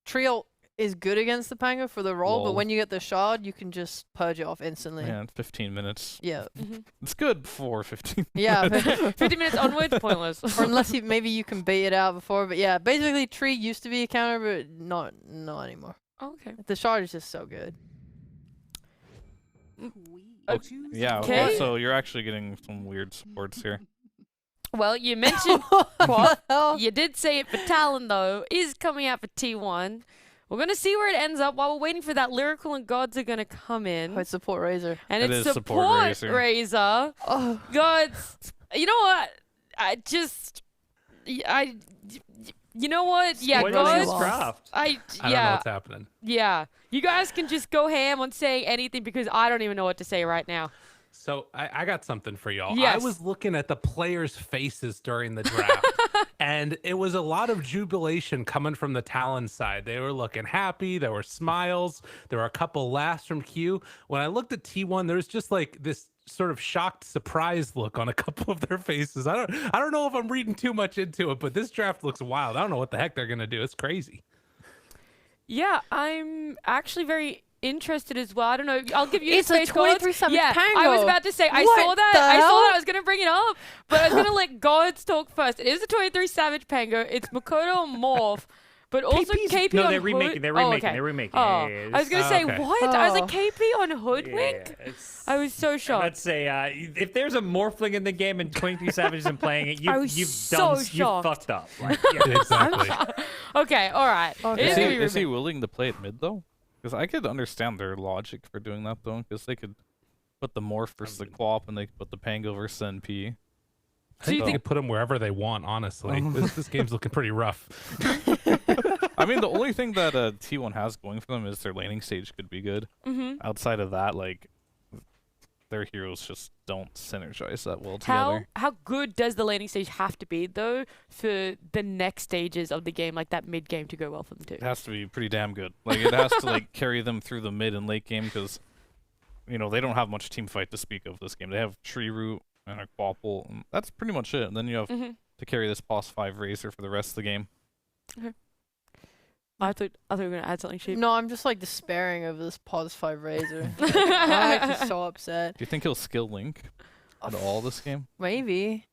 Trio is good against the Pango for the roll, but Lol. when you get the shard, you can just purge it off instantly. Yeah, 15 minutes. Yeah. It's good for 15 Yeah. 50 minutes onwards, pointless. Or unless maybe you can bait it out before, but yeah, basically Tree used to be a counter, but not anymore. Okay. The shard is just so good. Yeah, Okay. also, you're actually getting some weird supports here. Well, you mentioned What? you did say it for Talon though is coming out for T1. We're gonna see where it ends up while we're waiting for that Lyrical and GoDz are gonna come in. Oh, it's support Razor. And It it's is support support Razor. Razor. Oh. GoDz. You know what? You know what? Yeah, What What is is this GoDz. lost? draft? I don't know yeah. what's happening. Yeah. You guys can just go ham on saying anything because I don't even know what to say right now. So I got something for y'all. I Yes. was looking at the players' faces during the draft, and it was a lot of jubilation coming from the Talon side. They were looking happy. There were smiles. There were a couple laughs from Q. When I looked at T1, there was just like this sort of shocked, surprised look on a couple of their faces. I don't know if I'm reading too much into it, but this draft looks wild. I don't know what the heck they're gonna do. It's crazy. Yeah, I'm actually very interested as well. I don't know. I'll give you It's the a space, GoDz. 23-7 Yeah, I was Pango. about to say. I What saw that. the I saw hell? that. I was gonna bring it up, but I was gonna let GoDz talk first. It is a 23 Savage Pango. It's Makoto and Morph, but also KP's KP no, on they're remaking. Hood. They're Oh, remaking. okay. They're remaking. Oh, Yeah, I was gonna say okay. what? I was like Oh. KP on Hoodwink. I was so shocked. Let's say if there's a Morphling in the game and 23 Savage isn't playing it, I was you've so done, shocked. you've fucked up. Like, yeah. Exactly. Okay, all right. Okay. It Is is he, gonna be is he remake. willing to play it mid, though? Because I could understand their logic for doing that, though. Because they could put the Morph versus the Quap, and they could put the Pango versus NP. I Do you think they think- could put them wherever they want, honestly. This game's looking pretty rough. I mean, the only thing that T1 has going for them is their laning stage could be good. Outside of that, like, their heroes just don't synergize that well together. How good does the laning stage have to be though for the next stages of the game, like that mid game, to go well for them too? It has to be pretty damn good. Like, it has to like carry them through the mid and late game because, you know, they don't have much team fight to speak of this game. They have Tree Root and a Quapple, and that's pretty much it. And then you have to carry this Boss 5 Razor for the rest of the game. I thought we were gonna add something cheap. No, I'm just like despairing over this Pos 5 Razor. I'm actually so upset. Do you think he'll skill Link at all this game? Maybe.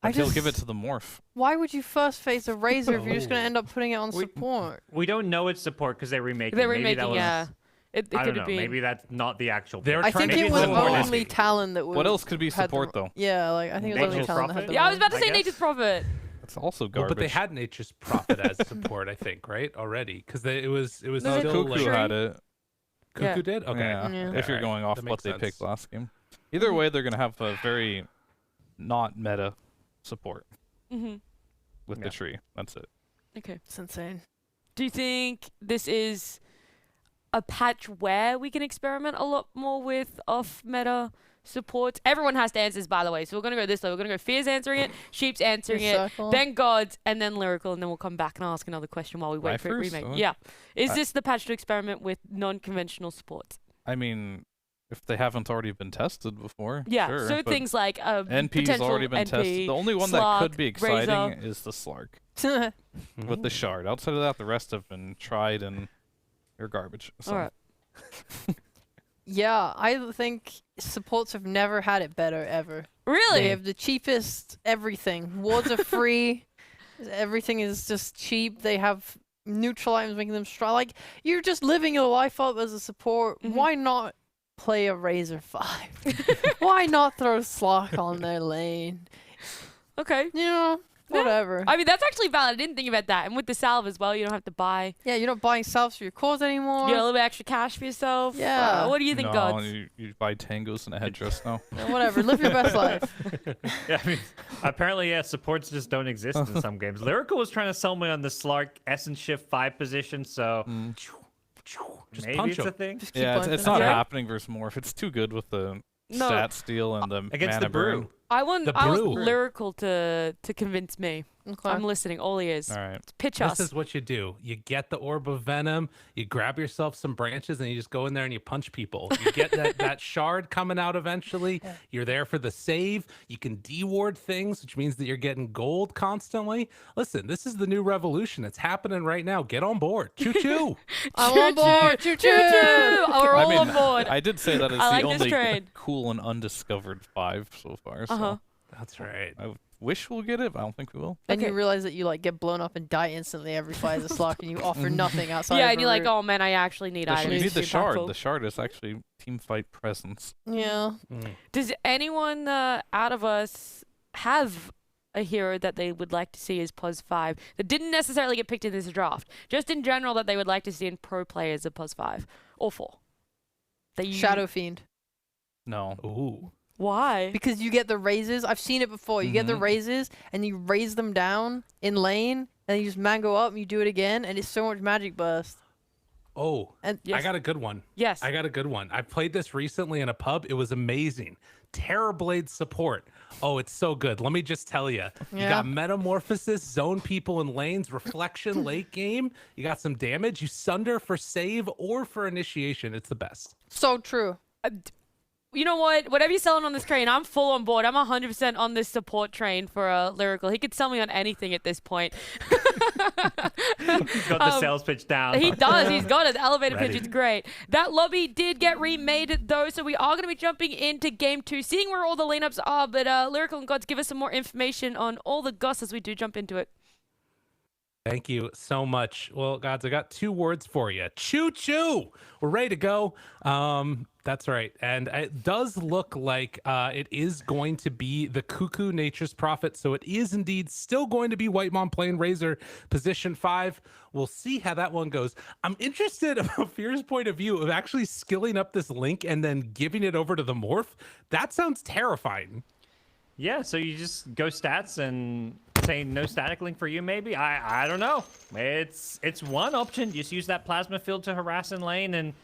Or he'll give it to the Morph. Why would you first face a Razor if you're just going to end up putting it on support? We don't know it's support because they're remaking. They're Maybe remaking, that was, yeah. It I could don't know. have been. Maybe that's not the actual. They're I trying think to it get was some more only NP. Talon that would. What else could be had the support, ro- though? Yeah, like I think it was only Nature's Talon that had Prophet? the Yeah, I was roll. about to I say guess. Nature's Prophet. It's also Well, garbage. but they had Nature's Prophet as support, I think, right? Already, because it was No, still Cuckoo like had it. Cuckoo Yeah. did. Okay. Yeah, Yeah. if you're Alright, going off that what makes they sense. picked last game. Either way, they're going to have a very not meta support with Yeah. the tree. That's it. Okay. It's insane. Do you think this is a patch where we can experiment a lot more with off-meta support? Everyone has to answer this, by the way. So we're going to go this way. We're going to go Fear's answering it, Sheep's answering it, Circle. then GoDz, and then Lyrical, and then we'll come back and ask another question while we wait My for it first? remake. Oh. Yeah. Is I- this the patch to experiment with non-conventional support? I mean, if they haven't already been tested before, Yeah. sure, So but things like NP's potential already been NP, tested. The only one that Slark, could be exciting Razor. is the Slark Mm-hmm. with the shard. Outside of that, the rest have been tried and they're garbage. So. All right. Yeah, I think supports have never had it better ever. Really? They have the cheapest everything. Wards are free. Everything is just cheap. They have neutral items making them strong. Like, you're just living your life up as a support. Why not play a Razor 5? Why not throw Slark on their lane? Okay. You know, Yeah. whatever. I mean, that's actually valid. I didn't think about that. And with the salve as well, you don't have to buy. Yeah, you're not buying salves for your cores anymore. You get a little bit extra cash for yourself. Yeah. What do you think, No, GoDz? you buy tangos and a headdress now. Whatever. Live your best life. Yeah, I mean, apparently, yeah, supports just don't exist in some games. Lyrical was trying to sell me on the Slark Essence Shift 5 position, so Just maybe punch it's a 'em. thing. Just keep Yeah, it's punching. not Yeah. happening versus Morph. It's too good with the No. stat steal and the Against mana the Brew. burn. I want The brew. Lyrical to convince me. Okay. I'm listening, all ears. All right. Pitch This us. is what you do. You get the orb of venom, you grab yourself some branches, and you just go in there and you punch people. You get that shard coming out eventually. You're there for the save. You can deward things, which means that you're getting gold constantly. Listen, this is the new revolution. It's happening right now. Get on board. Choo-choo. I'm on board. Choo choo. Oh, we're all on board. I did say that it's I like the this only trade. cool and undiscovered 5 so far. So Uh-huh. That's right. I wish we'll get it, but I don't think we will. Then Okay. you realize that you like get blown up and die instantly every fight as a Slark, and you offer nothing outside. Yeah, of and a you're like, root. oh man, I actually need You items. need the to be shard. impactful. The shard is actually team fight presence. Yeah. Does anyone out of us have a hero that they would like to see as POS 5 that didn't necessarily get picked in this draft? Just in general that they would like to see in pro players of POS 5 or 4? That you... Shadow Fiend. No. Ooh. Why? Because you get the raises. I've seen it before. You get the raises, and you raise them down in lane, and you just mango up, and you do it again, and it's so much magic burst. Oh, And Yes. I got a good one. Yes. I got a good one. I played this recently in a pub. It was amazing. Terrorblade support. Oh, it's so good. Let me just tell you. You Yeah. got metamorphosis, zone people in lanes, reflection late game. You got some damage. You sunder for save or for initiation. It's the best. so true. You know what? Whatever you're selling on this train, I'm full on board. I'm 100% on this support train for Lyrical. He could sell me on anything at this point. He's got the sales pitch down. He does. He's got it. The elevator pitch. Ready. It's great. That lobby did get remade, though, so we are going to be jumping into Game 2, seeing where all the lineups are. But Lyrical and GoDz, give us some more information on all the goss as we do jump into it. Thank you so much. Well, gods, I got 2 words for you. Choo choo. We're ready to go. That's right. And it does look like it is going to be the Cuckoo Nature's Prophet. So it is indeed still going to be Whitemon playing Razor position 5. We'll see how that one goes. I'm interested from Fear's point of view of actually skilling up this Link and then giving it over to the Morph. That sounds terrifying. Yeah, so you just go stats and say no static link for you, maybe? I don't know. It's one option. Just use that plasma field to harass in lane and,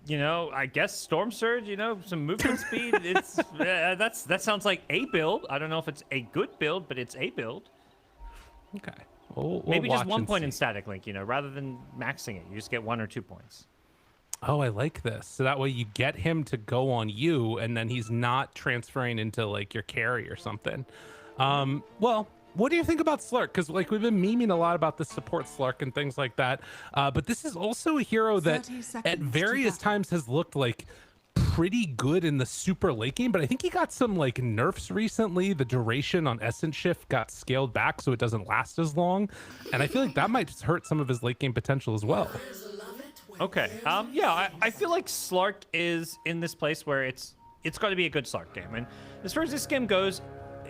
you know, I guess Storm Surge, you know, some movement speed. It's that sounds like a build. I don't know if it's a good build, but it's a build. Okay. We'll Maybe just watch 1 and point see. in static link, you know, rather than maxing it. You just get 1 or 2 points. Oh, I like this. So that way you get him to go on you, and then he's not transferring into like your carry or something. Well, what do you think about Slark? Because like we've been memeing a lot about the support Slark and things like that. But this is also a hero that 30 at seconds to various battle. times has looked like pretty good in the super late game, but I think he got some like nerfs recently. The duration on Essence Shift got scaled back so it doesn't last as long, and I feel like that might just hurt some of his late game potential as well. Okay. Yeah, I feel like Slark is in this place where it's got to be a good Slark game. And as far as this game goes,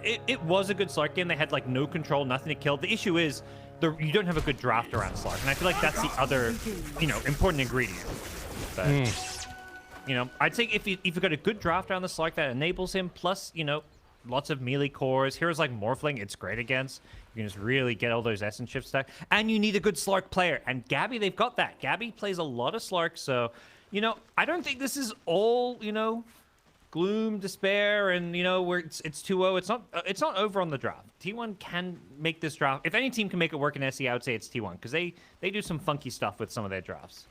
it was a good Slark game. They had like no control, nothing to kill. The issue is you don't have a good draft around Slark, and I feel like that's the other, you know, important ingredient. But you know, I'd say if you've got a good draft around the Slark that enables him, plus you know, lots of melee cores, heroes like Morphling, it's great against. You can just really get all those Essence Shift stack. And you need a good Slark player. And Gabby, they've got that. Gabby plays a lot of Slark, so, you know, I don't think this is all, you know, gloom, despair, and, you know, where it's 2-0. It's not over on the draft. T1 can make this draft. If any team can make it work in SE, I would say it's T1, because they do some funky stuff with some of their drafts.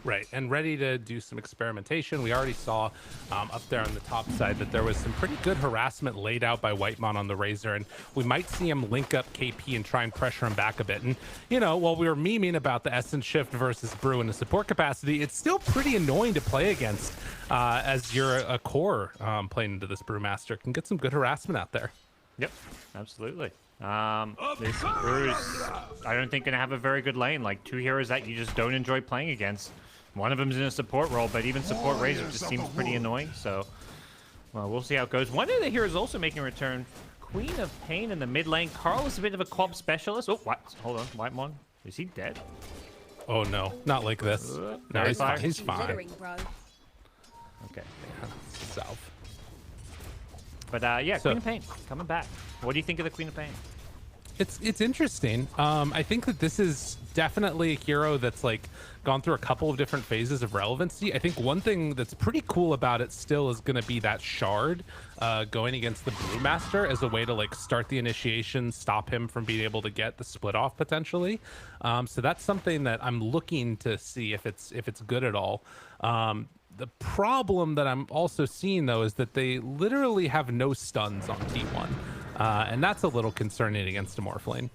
Right, and ready to do some experimentation. We already saw up there on the top side that there was some pretty good harassment laid out by Whitemon on the Razor, and we might see him link up KP and try and pressure him back a bit. And, you know, while we were memeing about the Essence Shift versus Brew in the support capacity, it's still pretty annoying to play against as you're a core playing into this Brewmaster. Can get some good harassment out there. Yep, absolutely. This Brew's, I don't think, going to have a very good lane. Like, 2 heroes that you just don't enjoy playing against. One of them's in a support role, but even support Razor just seems pretty annoying. So, well, we'll see how it goes. One of the heroes also making a return. Queen of Pain in the mid lane. Carl is a bit of a co-op specialist. Oh, what? Hold on. Whitemon. Is he dead? Oh, no, not like this. No, Very he's fire. fine. He's fine. Littering, bro. Okay. South. But, yeah, So- Queen of Pain coming back. What do you think of the Queen of Pain? It's interesting. I think that this is definitely a hero that's like gone through a couple of different phases of relevancy. I think one thing that's pretty cool about it still is going to be that shard going against the Brewmaster as a way to like start the initiation, stop him from being able to get the split off potentially. So that's something that I'm looking to see if it's good at all. The problem that I'm also seeing though is that they literally have no stuns on T1. And that's a little concerning against a Morphling.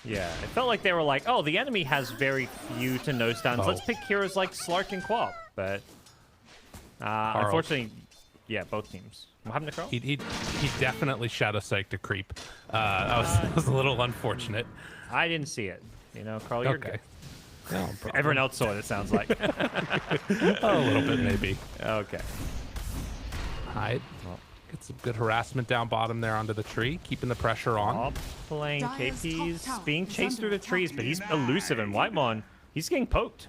Yeah, it felt like they were like, oh, the enemy has very few to no stuns. Let's pick heroes like Slark and Quap. But unfortunately, yeah, both teams. What happened to Carl? He definitely Shadow Psyched to creep. That was a little unfortunate. I didn't see it. You know, Carl, you're Okay. good. No problem. Everyone else saw it, it sounds like. A little bit, maybe. Okay. Hide. Get some good harassment down bottom there onto the tree, keeping the pressure on. Top lane, KP's being chased through the trees, but he's elusive, and Whitemon, he's getting poked.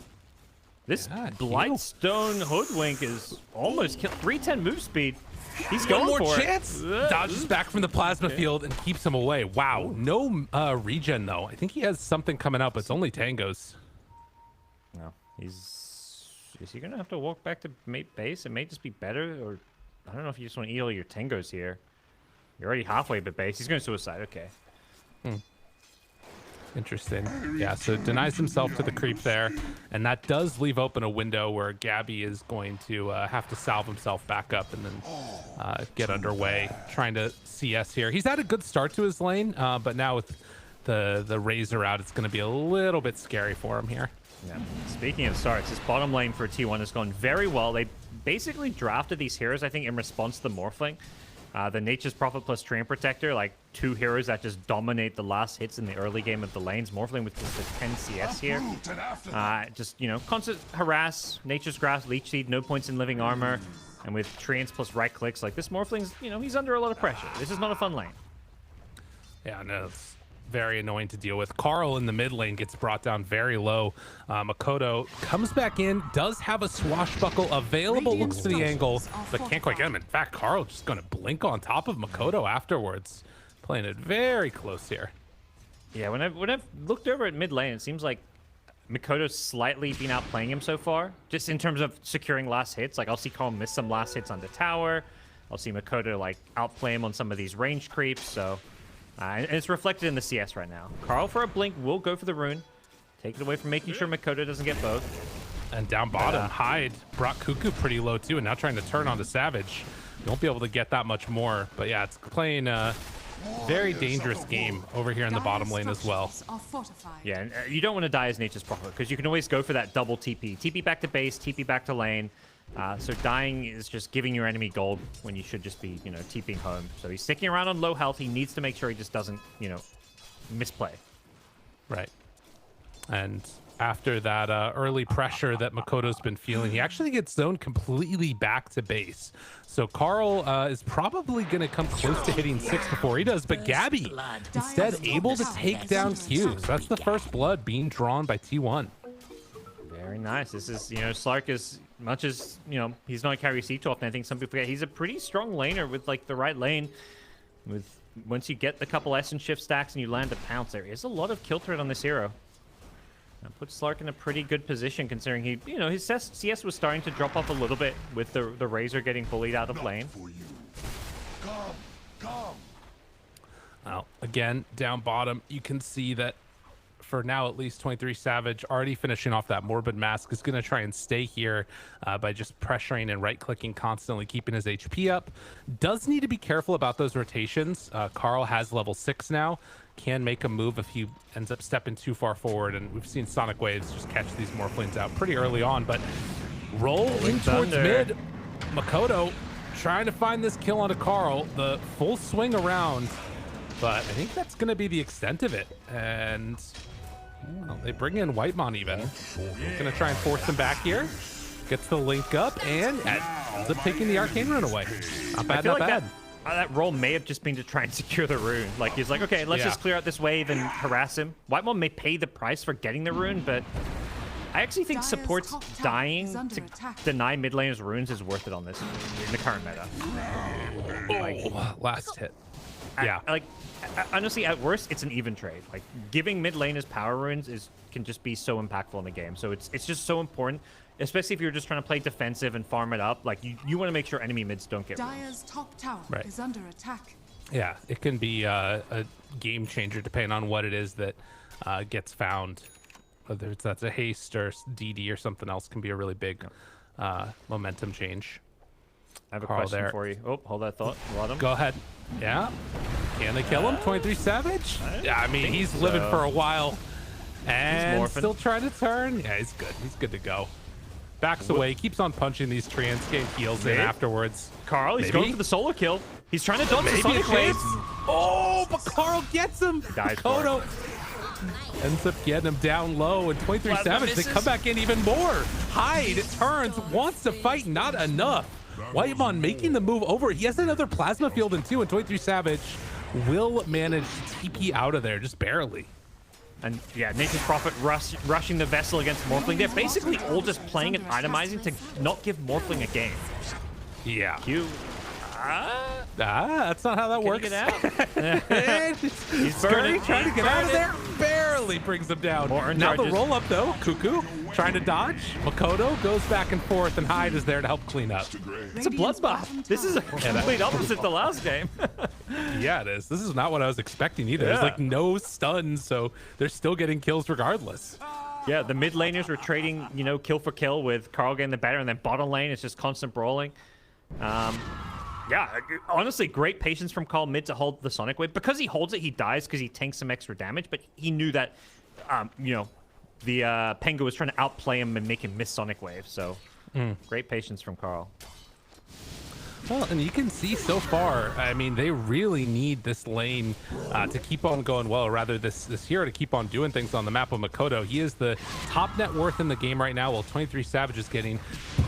This Blightstone Hoodwink is almost killed. 310 move speed. He's going One more for chance. it. Dodges back from the plasma field and keeps him away. Wow. No regen, though. I think he has something coming up. It's only tangos. No, is he gonna have to walk back to base? It may just be better, or I don't know if you just want to eat all your tangos here. You're already halfway to base. He's going to suicide. Okay. Interesting. Yeah, so denies himself to the creep there, and that does leave open a window where Gabby is going to have to salve himself back up and then get underway, trying to CS here. He's had a good start to his lane, but now with the Razor out, it's going to be a little bit scary for him here. Yeah. Speaking of starts, this bottom lane for T1 has gone very well. They basically drafted these heroes, I think, in response to the Morphling. The Nature's Prophet plus Treant Protector, like two heroes that just dominate the last hits in the early game of the lanes. Morphling with just a 10 CS here. Just, you know, constant harass, Nature's Grasp, Leech Seed, no points in living armor. And with Treants plus right clicks, like this Morphling's, you know, he's under a lot of pressure. This is not a fun lane. Yeah, no, it's very annoying to deal with. Carl in the mid lane gets brought down very low. Makoto comes back in, does have a swashbuckle available, looks to the angle, but can't quite get him. In fact, Carl just going to blink on top of Makoto afterwards. Playing it very close here. Yeah, when I've looked over at mid lane, it seems like Makoto's slightly been outplaying him so far, just in terms of securing last hits. Like, I'll see Carl miss some last hits on the tower. I'll see Makoto, like, outplay him on some of these range creeps, so... and it's reflected in the CS right now. Carl, for a blink, will go for the rune. Take it away from making sure Makoto doesn't get both. And down bottom, Hyde brought Cuckoo pretty low, too, and now trying to turn onto Savage. You won't be able to get that much more, but yeah, it's playing a very dangerous game over here in the bottom lane as well. Yeah, and you don't want to die as Nature's Prophet, because you can always go for that double TP. TP back to base, TP back to lane. So dying is just giving your enemy gold when you should just be, you know, TPing home. So he's sticking around on low health. He needs to make sure he just doesn't, you know, misplay. Right. And after that early pressure that Makoto's been feeling, he actually gets zoned completely back to base. So Carl is probably going to come close to hitting 6 before he does, but Gabby instead able to take down Q. So that's the first blood being drawn by T1. Very nice. This is, you know, Slark is, much as, you know, he's not a carry C2 often, I think some people forget, he's a pretty strong laner with, like, the right lane. With once you get the couple Essence Shift stacks and you land a pounce, there is a lot of kill threat on this hero. That puts Slark in a pretty good position, considering he, you know, his CS was starting to drop off a little bit with the Razor getting bullied out of lane. Well, again, down bottom, you can see that for now, at least 23 Savage already finishing off that Morbid Mask is going to try and stay here by just pressuring and right-clicking constantly, keeping his HP up. Does need to be careful about those rotations. Carl has level 6 now. Can make a move if he ends up stepping too far forward, and we've seen Sonic Waves just catch these Morphlings out pretty early on, but roll in towards mid. Makoto trying to find this kill onto Carl. The full swing around, but I think that's going to be the extent of it. And well, they bring in Whitemon even. Going to try and force him back here. Gets the link up and ends up taking the Arcane Rune away. Not bad, not bad. That roll may have just been to try and secure the rune. Like, he's like, okay, let's just clear out this wave and harass him. Whitemon may pay the price for getting the rune, but I actually think supports dying to deny mid laners runes is worth it on this in the current meta. Oh, last hit. Honestly, at worst, it's an even trade. Like, giving mid laners power runes can just be so impactful in the game. So it's just so important, especially if you're just trying to play defensive and farm it up. Like, you want to make sure enemy mids don't get runes. Dire's top tower is under attack. Yeah, it can be a game changer depending on what it is that gets found. Whether that's a haste or DD or something else, can be a really big momentum change. I have a Carl question there. for you. Oh, hold that thought. Go ahead. Yeah. Can they kill him? 23 Savage? Yeah, I mean, he's living for a while. And still trying to turn. Yeah, he's good. He's good to go. Backs away, keeps on punching these treants, getting heals in afterwards. Carl, he's going for the solo kill. He's trying to dodge the Sonic Waves. Oh, but Carl gets him. Kodo ends up getting him down low, and 23 Savage, they come back in even more. Hyde turns, wants to fight, not enough. Whitemon making the move over. He has another plasma field in 2, and 23 Savage will manage to TP out of there, just barely. And yeah, Nature's Prophet rushing the vessel against Morphling. They're basically all just playing and itemizing to not give Morphling a game. Yeah. That's not how that works. Get out? He's trying to get out of there. Barely brings him down. Now the roll up though. Cuckoo trying to dodge. Makoto goes back and forth, and Hyde is there to help clean up. It's a bloodbath. This is a complete opposite the last game. Yeah, it is. This is not what I was expecting either. There's like no stuns, so they're still getting kills regardless. Yeah, the mid laners were trading, kill for kill with Carl getting the better, and then bottom lane is just constant brawling. Yeah, honestly, great patience from Carl mid to hold the Sonic Wave. Because he holds it, he dies because he tanks some extra damage, but he knew that, the Pengu was trying to outplay him and make him miss Sonic Wave, so great patience from Carl. Well, and you can see so far, I mean, they really need this lane to keep on going well, or rather this hero to keep on doing things on the map of Makoto. He is the top net worth in the game right now, while 23 Savage is getting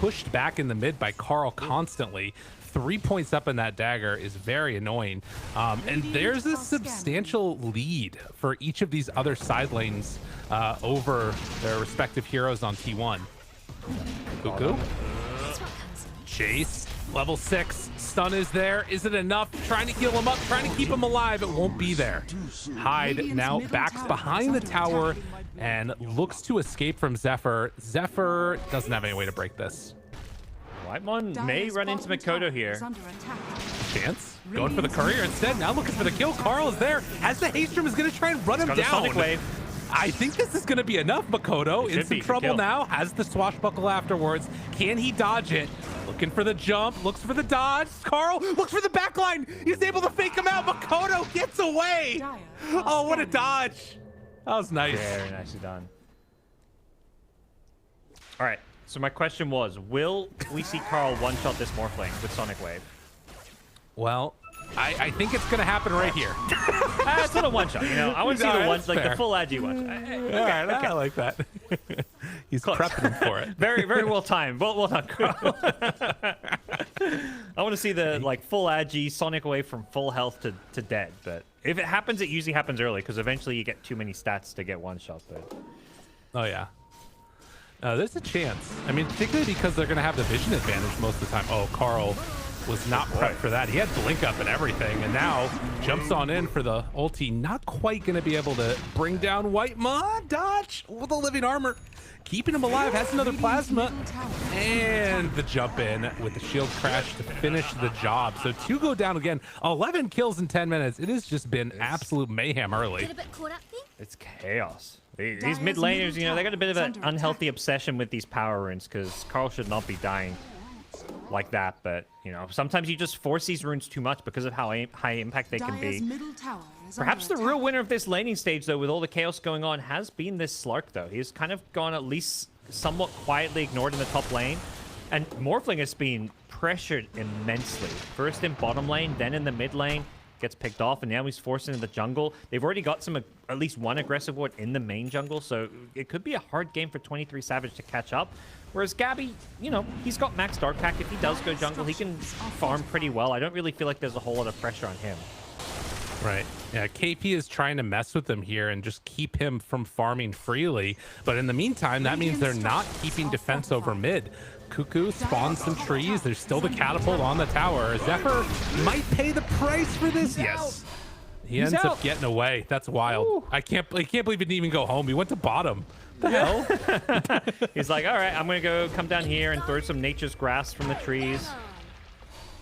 pushed back in the mid by Carl constantly. 3 points up in that dagger is very annoying. And there's a substantial lead for each of these other side lanes over their respective heroes on T1. Cuckoo. Chase. Level 6. Stun is there. Is it enough? Trying to heal him up. Trying to keep him alive. It won't be there. Hyde now backs behind the tower and looks to escape from Zephyr. Zephyr doesn't have any way to break this. Whitemon may run into Makoto here. Chance going for the courier instead. Now looking for the kill. Carl is there. As the Haystrom is going to try and run him down. Sonic Wave. I think this is going to be enough. Makoto in some trouble now. Has the swashbuckle afterwards. Can he dodge it? Looking for the jump. Looks for the dodge. Carl looks for the backline. He's able to fake him out. Makoto gets away. Oh, what a dodge. That was nice. Very nicely done. All right. So my question was, will we see Carl one-shot this Morphling with Sonic Wave? Well, I think it's going to happen right here. It's not a one-shot, I want to see the one, like the full Agi one-shot. Okay. I like that. He's prepping for it. Very, very well timed. Well done, Carl. I want to see the full Agi Sonic Wave from full health to dead. But if it happens, it usually happens early because eventually you get too many stats to get one-shot. But oh yeah. There's a chance. I mean, particularly because they're going to have the vision advantage most of the time. Oh, Carl was not prepped for that. He had blink up and everything, and now jumps on in for the ulti. Not quite going to be able to bring down Whitemon. Dodge with a living armor. Keeping him alive. Has another plasma. And the jump in with the shield crash to finish the job. So 2 go down again. 11 kills in 10 minutes. It has just been absolute mayhem early. it's chaos. These mid laners, they got a bit of an unhealthy obsession with these power runes because Carl should not be dying like that. But, sometimes you just force these runes too much because of how high impact they can be. Perhaps the real winner of this laning stage, though, with all the chaos going on, has been this Slark, though. He's kind of gone at least somewhat quietly ignored in the top lane. And Morphling has been pressured immensely. First in bottom lane, then in the mid lane. Gets picked off, and now he's forced into the jungle. They've already got at least one aggressive ward in the main jungle, so it could be a hard game for 23 Savage to catch up. Whereas Gabby, he's got max Dark Pack. If he does go jungle, he can farm pretty well. I don't really feel like there's a whole lot of pressure on him. Right. Yeah, KP is trying to mess with him here and just keep him from farming freely. But in the meantime, that means they're not keeping defense over mid. Cuckoo spawns some trees. There's still the catapult on the tower. Zephyr might pay the price for this. Yes. He ends up getting away. That's wild. Ooh. I can't believe he didn't even go home. He went to bottom. The hell? He's like, all right, I'm going to go come down here and throw some nature's grass from the trees.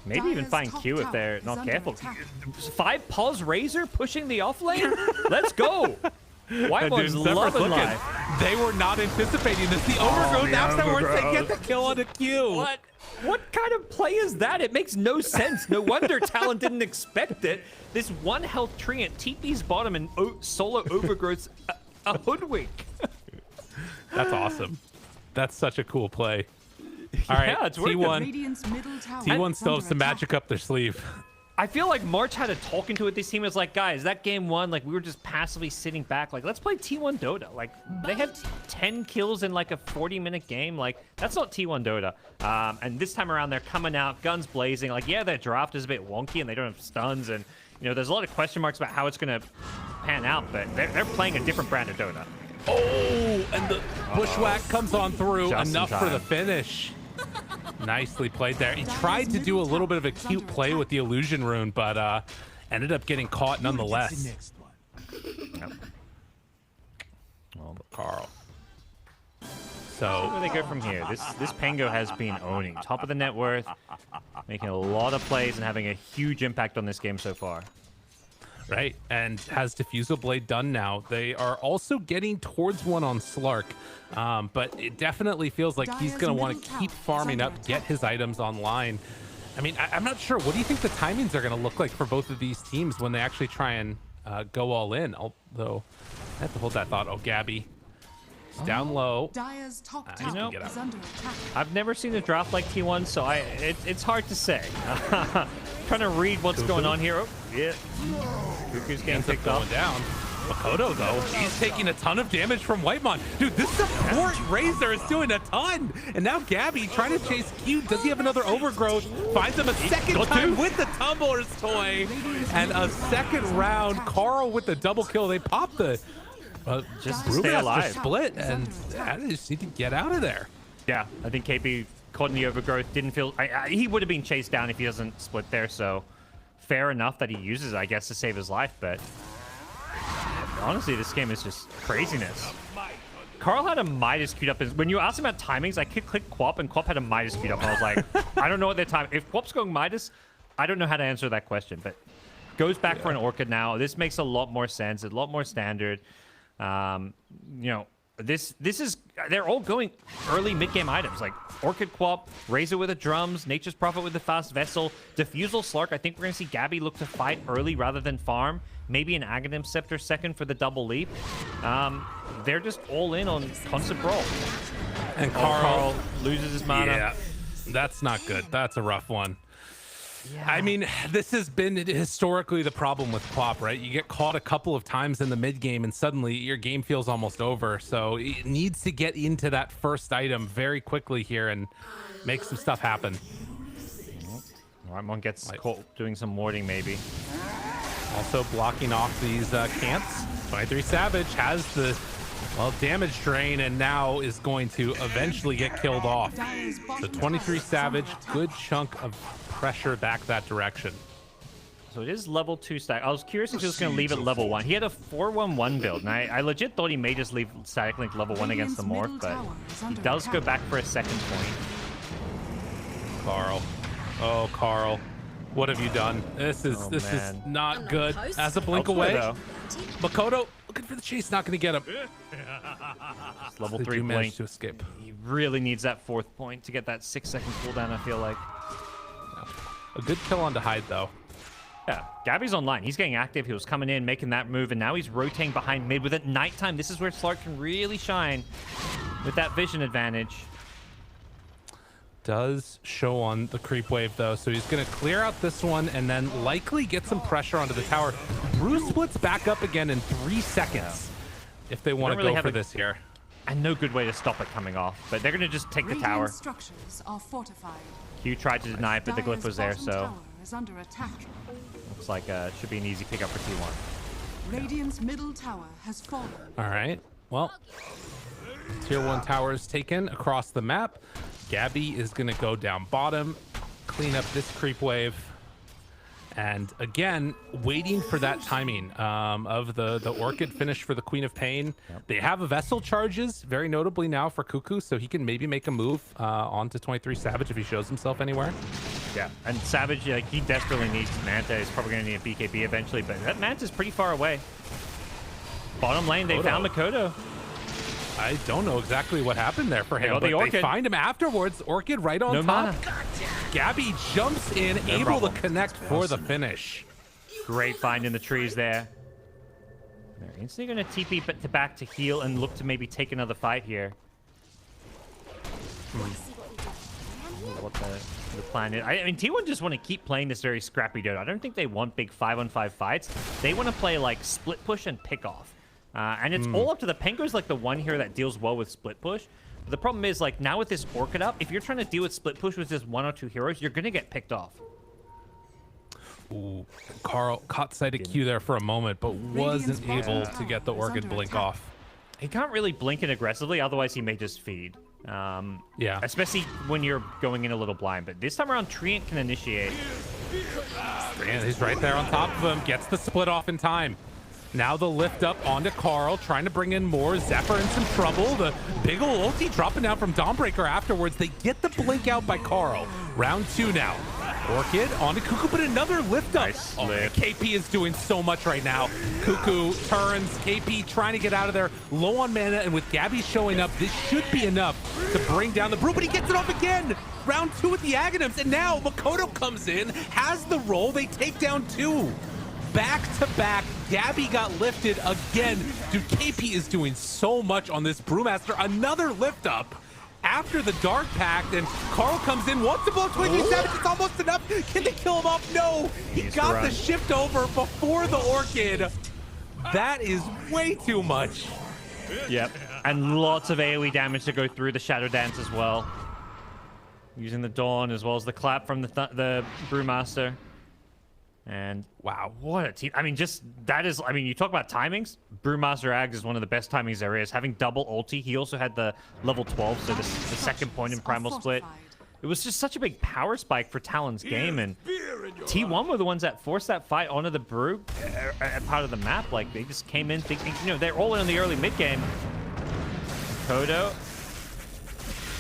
Maybe even find Q if they're not careful. 5 pause Razor pushing the off lane? Let's go. White one's loving life. They were not anticipating this. The overgrowth afterwards, they get the kill on a Q. What kind of play is that? It makes no sense. No wonder Talon didn't expect it. This 1 health treant TP's bottom and solo overgrowth's a hoodwink. That's awesome. That's such a cool play. All right, yeah, it's working. T1 still has some magic up their sleeve. I feel like March had a talking to it. This team was like, guys, that game 1, like we were just passively sitting back. Like, let's play T1 Dota. Like, they had 10 kills in like a 40-minute game. Like, that's not T1 Dota. And this time around, they're coming out, guns blazing. Like, yeah, their draft is a bit wonky and they don't have stuns. And, you know, there's a lot of question marks about how it's going to pan out. But they're playing a different brand of Dota. Oh, and the bushwhack comes on through. Just enough for the finish. Nicely played there. He tried to do a little bit of a cute play with the illusion rune, but ended up getting caught nonetheless. Yep. Oh, Carl. So where they go from here? This Pango has been owning top of the net worth, making a lot of plays and having a huge impact on this game so far. Right, and has Diffusal Blade done now. They are also getting towards one on Slark, but it definitely feels like he's going to want to keep farming up, get his items online. I mean, I'm not sure. What do you think the timings are going to look like for both of these teams when they actually try and go all in? Although, I have to hold that thought. Oh, Gabby. He's down low. Dyer's top You know, tower is under attack. I've never seen a draft like T1, so it's hard to say. Trying to read what's going on here. Oh, yeah. Cuckoo's getting picked up. Down. Makoto, though, he's taking a ton of damage from Whitemon. Dude, this support Razor is doing a ton. And now Gabby trying to chase Q. Does he have another overgrowth? Finds him a second time with the Tumbler's Toy. And a second round. Carl with the double kill. They pop the... just to stay alive. Split, and they just need to get out of there. Yeah, I think KP caught in the overgrowth. Didn't feel... he would have been chased down if he doesn't split there, so... fair enough that he uses, I guess, to save his life, but... honestly, this game is just craziness. Carl had a Midas queued up. When you asked him about timings, I could click Quap, and Quap had a Midas queued up. And I was like, I don't know what their time... If Quap's going Midas, I don't know how to answer that question, but... goes back for an Orchid now. This makes a lot more sense, a lot more standard. You know, this is... they're all going early mid-game items, like Orchid Quap, Razor with the drums, Nature's Prophet with the fast vessel, Diffusal Slark. I think we're going to see Gabby look to fight early rather than farm. Maybe an Aghanim Scepter second for the double leap. They're just all in on constant brawl. And Carl loses his mana. Yeah, that's not good. That's a rough one. Yeah. I mean, this has been historically the problem with Quap, right? You get caught a couple of times in the mid game and suddenly your game feels almost over. So it needs to get into that first item very quickly here and make some stuff happen. Raimon gets caught doing some warding maybe. Also blocking off these camps. 23 Savage has the damage drain and now is going to eventually get killed off. So 23 Savage, good chunk of pressure back that direction. So it is level 2 stack. I was curious if he was going to leave it level 1. He had a 4-1-1 build, and I legit thought he may just leave Static Link level 1 against the Morph, but he does go back for a second point. Carl. Oh, Carl. What have you done? This is not good. As a blink away. Makoto looking for the chase, not going to get him. Level 3 blink to escape. He really needs that 4th point to get that 6-second cooldown, I feel like. A good kill on to hide, though. Yeah, Gabby's online. He's getting active. He was coming in, making that move, and now he's rotating behind mid with it nighttime. This is where Slark can really shine with that vision advantage. Does show on the creep wave, though, so he's going to clear out this one and then likely get some pressure onto the tower. Bruce splits back up again in 3 seconds if they want to go for this here. And no good way to stop it coming off, but they're going to just take the tower. Structures are fortified. Q tried to deny it, but the glyph was there, so is under attack. looks like it should be an easy pickup for T1. Radiant's middle tower has fallen. All right, well, tier 1 towers taken across the map. Gabby is going to go down bottom, clean up this creep wave. And again, waiting for that timing of the Orchid finish for the Queen of Pain. They have a Vessel charges, very notably now for Cuckoo, so he can maybe make a move onto 23 Savage if he shows himself anywhere. Yeah, and Savage, like, he desperately needs Manta. He's probably going to need a BKB eventually, but that Manta's pretty far away. Bottom lane, they found Makoto. I don't know exactly what happened there for him, but they find him afterwards. Orchid right on top. Mana. Gabby jumps in, able to connect for the finish. Great find in the trees there. They're instantly going to TP back to heal and look to maybe take another fight here. What the plan is. I mean, T1 just want to keep playing this very scrappy dude. I don't think they want big 5-on-5 fights. They want to play like split push and pick off. And it's all up to the Penguin's like the one here that deals well with split push. But the problem is, like, now with this Orchid up, if you're trying to deal with split push with just 1 or 2 heroes, you're going to get picked off. Ooh, Carl caught sight of Q there for a moment, but wasn't able to get the Orchid blink off. He can't really blink it aggressively, otherwise he may just feed. Yeah. Especially when you're going in a little blind. But this time around, Treant can initiate. And he's right there on top of him, gets the split off in time. Now the lift up onto Carl, trying to bring in more. Zephyr in some trouble. The big ol' ulti dropping down from Dawnbreaker afterwards. They get the blink out by Carl. Round 2 now. Orchid onto Cuckoo, but another lift up. Nice KP is doing so much right now. Cuckoo turns, KP trying to get out of there. Low on mana, and with Gabby showing up, this should be enough to bring down the Brew, but he gets it off again. Round 2 with the Aghanims, and now Makoto comes in, has the roll. They take down 2. Back to back, Gabby got lifted again. Dude, KP is doing so much on this Brewmaster. Another lift up after the Dark Pact, and Carl comes in, wants to blow 23 Savage. It's almost enough. Can they kill him off? No, he got the shift over before the Orchid. That is way too much. Yep, and lots of AoE damage to go through the Shadow Dance as well. Using the Dawn as well as the clap from the Brewmaster. And wow, what a team. I mean, just that is, I mean, you talk about timings. Brewmaster Ags is one of the best timings there is. Having double ulti, he also had the level 12, so the second point in Primal Split. It was just such a big power spike for Talon's game, and T1 were the ones that forced that fight onto the Brew part of the map. Like, they just came in thinking, you know, they're all in the early mid game. Kodo,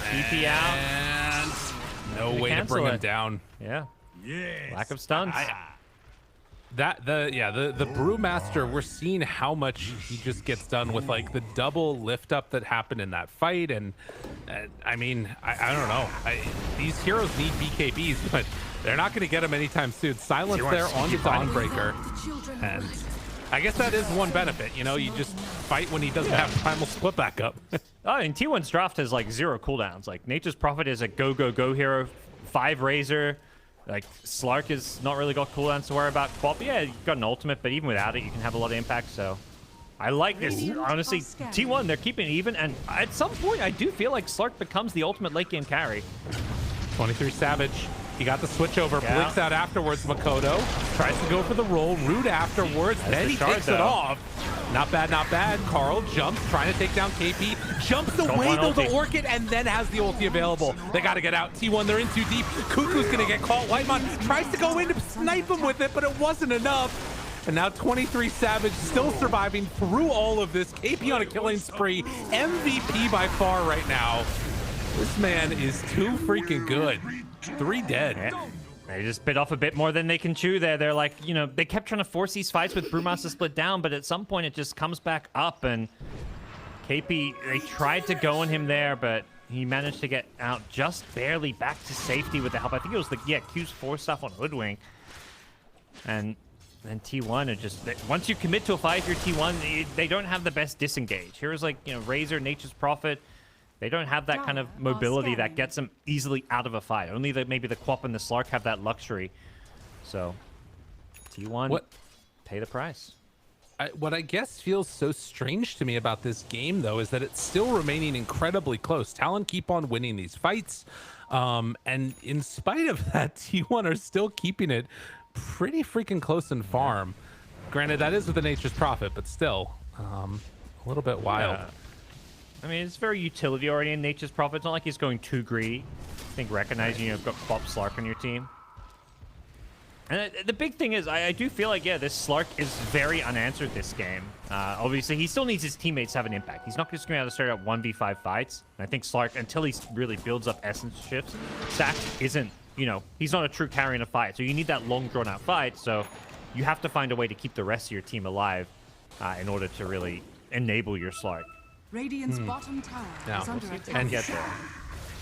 TP out. And no way to bring him down. Yeah. Lack of stuns. The Brewmaster, we're seeing how much he just gets done with like the double lift up that happened in that fight, and I mean, I don't know. These heroes need BKBs, but they're not going to get them anytime soon. Silence there on the Dawnbreaker, and I guess that is one benefit. You know, you just fight when he doesn't have Primal Split back up. Oh, and T1's draft has like 0 cooldowns. Like Nature's Prophet is a go hero, 5 Razor. Like, Slark has not really got cooldowns to worry about. Quap, yeah, you've got an ultimate, but even without it, you can have a lot of impact, so... I like this. Honestly, T1, they're keeping it even, and at some point, I do feel like Slark becomes the ultimate late-game carry. 23 Savage. He got the switch over, blinks out afterwards. Makoto tries to go for the roll, root afterwards, then he takes it off. Not bad, not bad. Carl jumps, trying to take down KP. Jumps away though the Orchid, and then has the ulti available. They got to get out. T1, they're in too deep. Cuckoo's going to get caught. Whitemon tries to go in to snipe him with it, but it wasn't enough. And now 23 Savage still surviving through all of this. KP on a killing spree. MVP by far right now. This man is too freaking good. 3 dead. Yeah. They just bit off a bit more than they can chew there. They're like, you know, they kept trying to force these fights with Brewmaster split down, but at some point it just comes back up, and KP, they tried to go on him there, but he managed to get out just barely back to safety with the help. I think it was the, Q's 4 stuff on Hoodwink. And then T1 are just, once you commit to a fight, if you're T1, they don't have the best disengage. Here's like, you know, Razor, Nature's Prophet. They don't have that kind of mobility that gets them easily out of a fight. Only maybe the Quap and the Slark have that luxury. So, T1, pay the price. What I guess feels so strange to me about this game, though, is that it's still remaining incredibly close. Talon keep on winning these fights. And in spite of that, T1 are still keeping it pretty freaking close in farm. Granted, that is with the Nature's Prophet, but still, a little bit wild. I mean, it's very utility-oriented in Nature's Prophet. It's not like he's going too greedy. I think recognizing you've got Quap Slark on your team. And the big thing is, I do feel like, yeah, this Slark is very unanswered this game. Obviously, he still needs his teammates to have an impact. He's not just going to be able to start out 1v5 fights. And I think Slark, until he really builds up essence shifts, Sax isn't, you know, he's not a true carry in a fight. So you need that long, drawn-out fight. So you have to find a way to keep the rest of your team alive in order to really enable your Slark. Radiant's bottom tower Now, is under And attack. get there.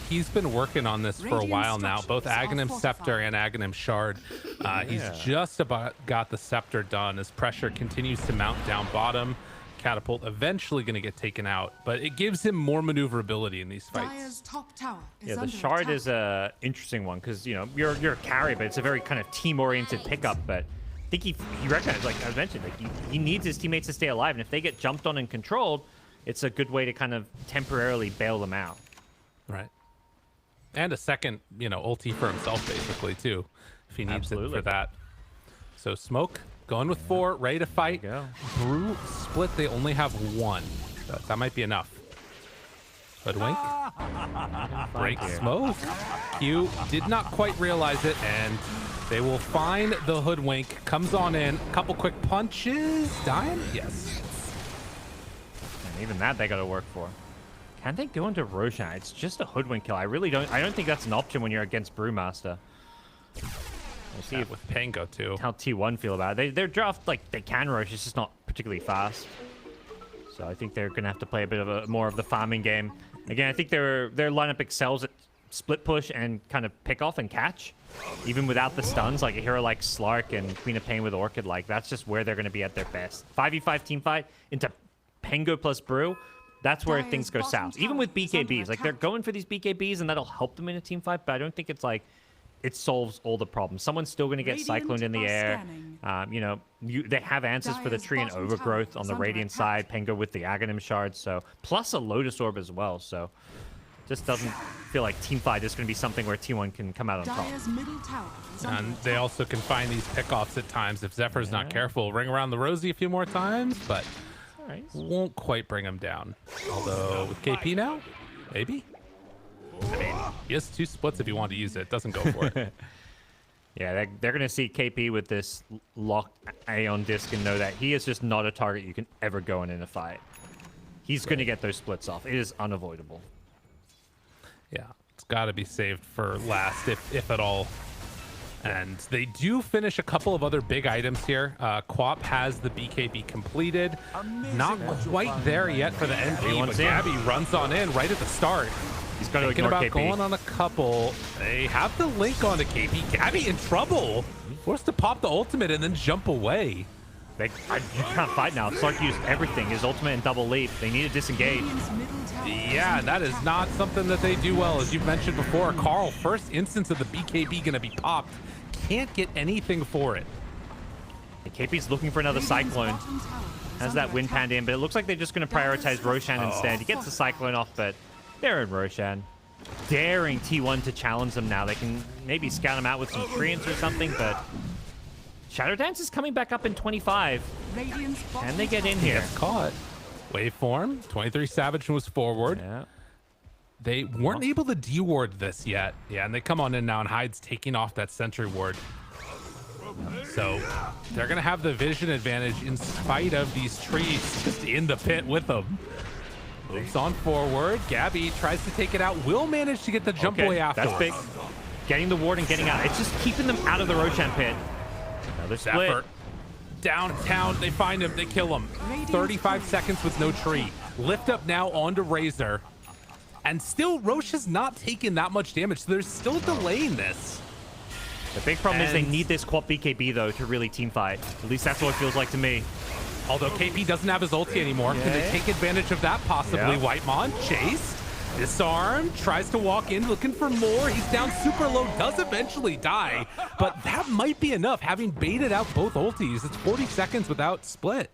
He's been working on this for a while now, both Aghanim Scepter and Aghanim Shard. He's just about got the Scepter done as pressure continues to mount down bottom. Catapult eventually going to get taken out, but it gives him more maneuverability in these fights. Dire's top tower is Yeah, the under Shard attack. is a interesting one because, you know, you're a carry, but it's a very kind of team-oriented pickup. But I think he recognized, like I mentioned, like he needs his teammates to stay alive, and if they get jumped on and controlled, it's a good way to kind of temporarily bail them out. Right. And a second, you know, ulti for himself, basically, too, if he needs it for that. So Smoke going with 4, ready to fight. There Brew split, they only have 1. That might be enough. Hoodwink. Break Smoke. Q did not quite realize it, and they will find the Hoodwink. Comes on in. Couple quick punches. Dying? Yes. And even that they got to work for. Can they go into Roshan? It's just a Hoodwink kill. I don't think that's an option when you're against Brewmaster. We'll see With Pango, too. how T1 feel about it. Their draft, like, they can rush. It's just not particularly fast. So I think they're going to have to play a bit of more of the farming game. Again, I think their lineup excels at split push and kind of pick off and catch. Even without the stuns, like a hero like Slark and Queen of Pain with Orchid, like, that's just where they're going to be at their best. 5v5 team fight into Pango plus Brew. That's where things go south. Even with BKBs, like they're going for these BKBs and that'll help them in a team fight, but I don't think it's like it solves all the problems. Someone's still going to get cycloned in the air. You know, they have answers for the tree and overgrowth on the Radiant side. Pengo with the Aghanim Shard, so plus a Lotus Orb as well. So just doesn't feel like team fight is going to be something where T1 can come out on top. Dire's middle tower is under And attack. they also can find these pickoffs at times if Zephyr's not careful. Ring around the rosy a few more times, but Right. won't quite bring him down. Although with KP now, maybe. I mean, he has 2 splits if you want to use it. Doesn't go for it. Yeah, they're going to see KP with this locked Aeon disc and know that he is just not a target you can ever go in a fight. He's going to get those splits off. It is unavoidable. Yeah, it's got to be saved for last, if at all. And they do finish a couple of other big items here. Quap has the BKB completed. Not quite there yet for the NP, but Gabby runs on in right at the start. He's got to Thinking ignore about KP. going on a couple. They have the link onto KP. Gabby in trouble. Forced to pop the ultimate and then jump away. You can't fight now. Slark used everything. His ultimate and double leap. They need to disengage. Radiant's middle tower is Yeah, under that is not something that they do well. As you've mentioned before, Carl, first instance of the BKB going to be popped. Can't get anything for it. KP's looking for another Radiant's Cyclone. bottom tower is Has under that wind attack. panned in, but it looks like they're just going to prioritize Roshan instead. He gets the Cyclone off, but they're in Roshan. Daring T1 to challenge them now. They can maybe scout him out with some treants or something, but Shadow Dance is coming back up in 25. Radiant's bottom Can they get in tower here? Caught. Waveform. 23 Savage was forward. Yeah. They weren't able to deward this yet. Yeah, and they come on in now, and Hyde's taking off that sentry ward. So they're going to have the vision advantage in spite of these trees just in the pit with them. Moves on forward. Gabby tries to take it out. Will manage to get the jump away afterwards. That's big. Getting the ward and getting out. It's just keeping them out of the Roshan pit. Another split. Zephyr. Downtown, they find him, they kill him. 35 seconds with no tree. Lift up now onto Razor. And still, Roche has not taken that much damage, so there's still a delay in this. The big problem is they And- need this Quap BKB, though, to really team fight. At least that's what it feels like to me. Although KP doesn't have his ulti anymore, can they take advantage of that possibly? Yeah. Whitemon, chased, disarm, tries to walk in, looking for more. He's down super low, does eventually die, but that might be enough, having baited out both ultis. It's 40 seconds without split.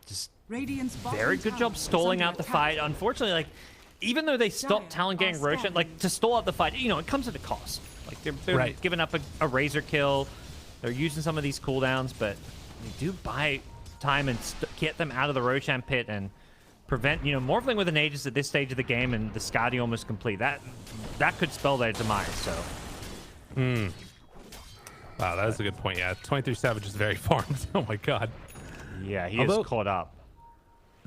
Just Radiant's bottom very good tower job is stalling under out the attack. fight. Unfortunately, like, even though they stopped Talon getting Roshan, like, to stall out the fight, you know, it comes at a cost. Like, they're Right. giving up a Razor kill. They're using some of these cooldowns, but they do buy time and get them out of the Roshan pit, and prevent, Morphling with an Aegis at this stage of the game and the Skadi almost complete. That could spell their demise, so. Wow, that is a good point. Yeah, 23 Savage is very farmed. Oh my god. Yeah, he Although- is caught up.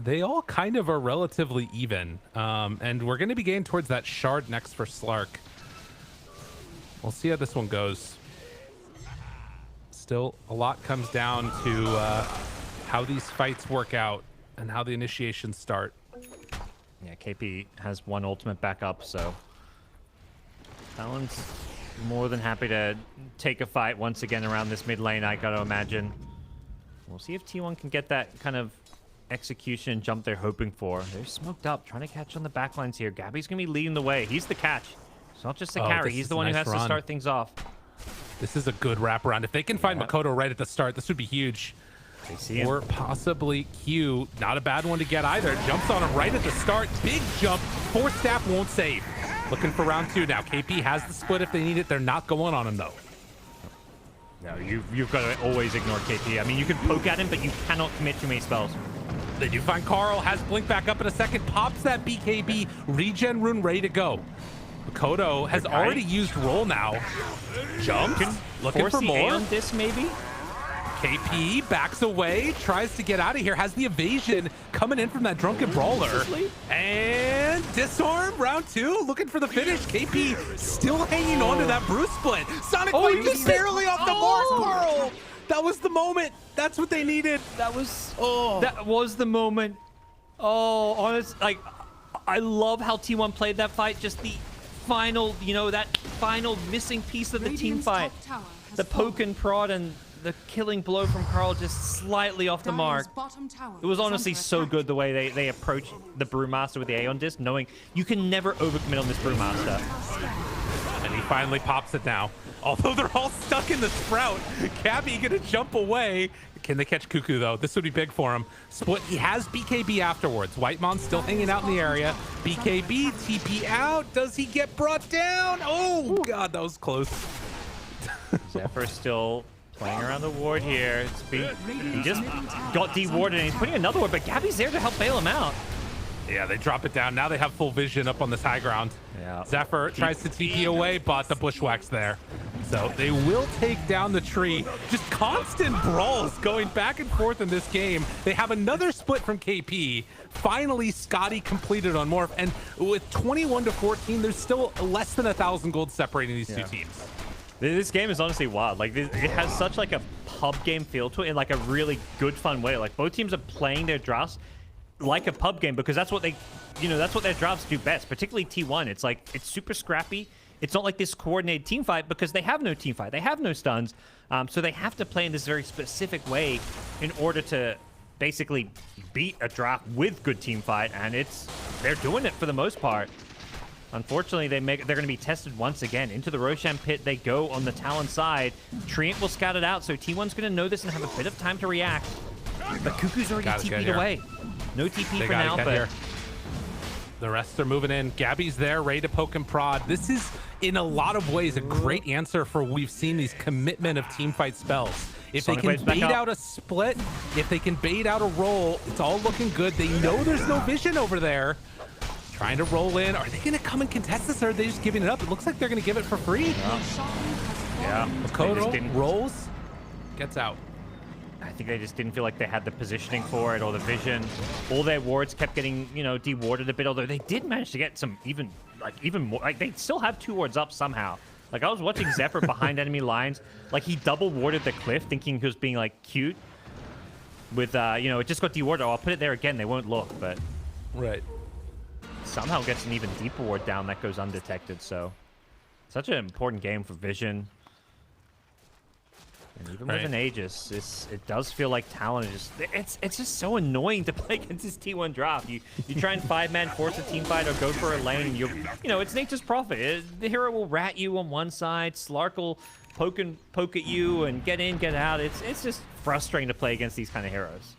They all kind of are relatively even. And we're going to be getting towards that shard next for Slark. We'll see how this one goes. Still, a lot comes down to how these fights work out and how the initiations start. Yeah, KP has one ultimate back up, so Talon's more than happy to take a fight once again around this mid lane, I gotta imagine. We'll see if T1 can get that kind of execution jump they're hoping for. They're smoked up, trying to catch on the backlines here. Gabby's gonna be leading the way. He's the catch. It's not just the carry. He's the one who has to start things off. This is a good wraparound. If they can find Makoto right at the start, this would be huge. They see him. Or possibly Q. Not a bad one to get either. Jumps on him right at the start. Big jump. Force Staff won't save. Looking for round 2 now. KP has the split if they need it. They're not going on him, though. No, you've got to always ignore KP. I mean, you can poke at him, but you cannot commit too many spells. They do find Carl. Has Blink back up in a second. Pops that BKB. Regen rune ready to go. Makoto has already used roll now. Jumps. Looking Force for the more. Aeon Disc, maybe? KP backs away, tries to get out of here, has the evasion coming in from that drunken brawler. And disarm, round 2, looking for the finish. KP still hanging on to that Bruce split. Sonic Wave just barely off the mark, Carl. That was the moment. That's what they needed. That was the moment. Oh, honest, like, I love how T1 played that fight. Just the final, that final missing piece of the team fight. The poke and prod and the killing blow from Carl just slightly off the mark. It was honestly so good the way they approached the Brewmaster with the Aeon Disc, knowing you can never overcommit on this Brewmaster. And he finally pops it now. Although they're all stuck in the Sprout. Cabby gonna jump away. Can they catch Cuckoo, though? This would be big for him. Split. He has BKB afterwards. Whitemon still hanging out in the area. BKB, TP out. Does he get brought down? Oh, God, that was close. Zephyr still playing around the ward here. He just got de-warded, and he's putting another ward, but Gabby's there to help bail him out. Yeah, they drop it down. Now they have full vision up on this high ground. Yeah. Zephyr tries to TP away, but the bushwhack's there. So they will take down the tree. Just constant brawls going back and forth in this game. They have another split from KP. Finally, Scotty completed on Morph. And with 21-14, there's still less than 1,000 gold separating these two teams. This game is honestly wild. Like, it has such like a pub game feel to it in like a really good, fun way. Like, both teams are playing their drafts like a pub game because that's what they, that's what their drafts do best, particularly T1. It's like, it's super scrappy. It's not like this coordinated team fight because they have no team fight. They have no stuns. So they have to play in this very specific way in order to basically beat a draft with good team fight. And they're doing it for the most part. Unfortunately, they're going to be tested once again. Into the Roshan pit they go on the Talon side. Treant will scout it out, so T1's going to know this and have a bit of time to react. But Cuckoo's already TP'd away. No TP for now, but... Here. The rest are moving in. Gabby's there, ready to poke and prod. This is, in a lot of ways, a great answer for we've seen these commitment of teamfight spells. If Sonic they Wave's can back bait up. out a split, if they can bait out a roll, it's all looking good. They know there's no vision over there. Trying to roll in. Are they going to come and contest this, or are they just giving it up? It looks like they're going to give it for free. Yeah. Makoto rolls, gets out. I think they just didn't feel like they had the positioning for it or the vision. All their wards kept getting, de-warded a bit, although they did manage to get some even more. Like, they still have 2 wards up somehow. Like, I was watching Zephyr behind enemy lines. Like, he double warded the cliff, thinking he was being, like, cute. With, it just got de-warded. Oh, I'll put it there again. They won't look, but... Right. Somehow gets an even deeper ward down that goes undetected, so... Such an important game for vision. And even with an Aegis, it does feel like Talon is just... It's just so annoying to play against this T1 draft. You try and 5-man force a team fight or go for a lane, and it's nature's prophet. The hero will rat you on one side, Slark will poke at you and get in, get out. It's just frustrating to play against these kind of heroes.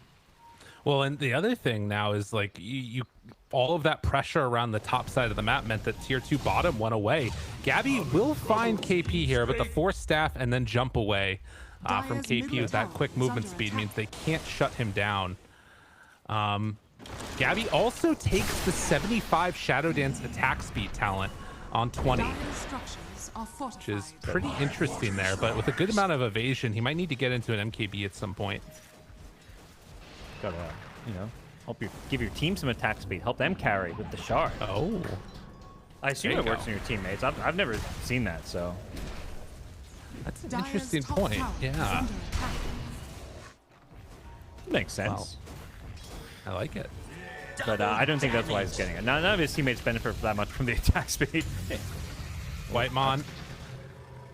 Well, and the other thing now is like you all of that pressure around the top side of the map meant that tier 2 bottom went away. Gabby will find KP here, but the force staff and then jump away from KP with that quick movement speed means they can't shut him down. Gabby also takes the 75 Shadow Dance attack speed talent on 20, Dire structures are which is fortified. pretty interesting there. But with a good amount of evasion, he might need to get into an MKB at some point. Gotta, give your team some attack speed. Help them carry with the shard. Oh, I assume there it you works go. in your teammates. I've never seen that, so. that's an Dire's interesting top point. tower is Yeah, under attack. Makes sense. I like it. But I don't think that's why he's getting it. None of his teammates benefit that much from the attack speed. Whitemon.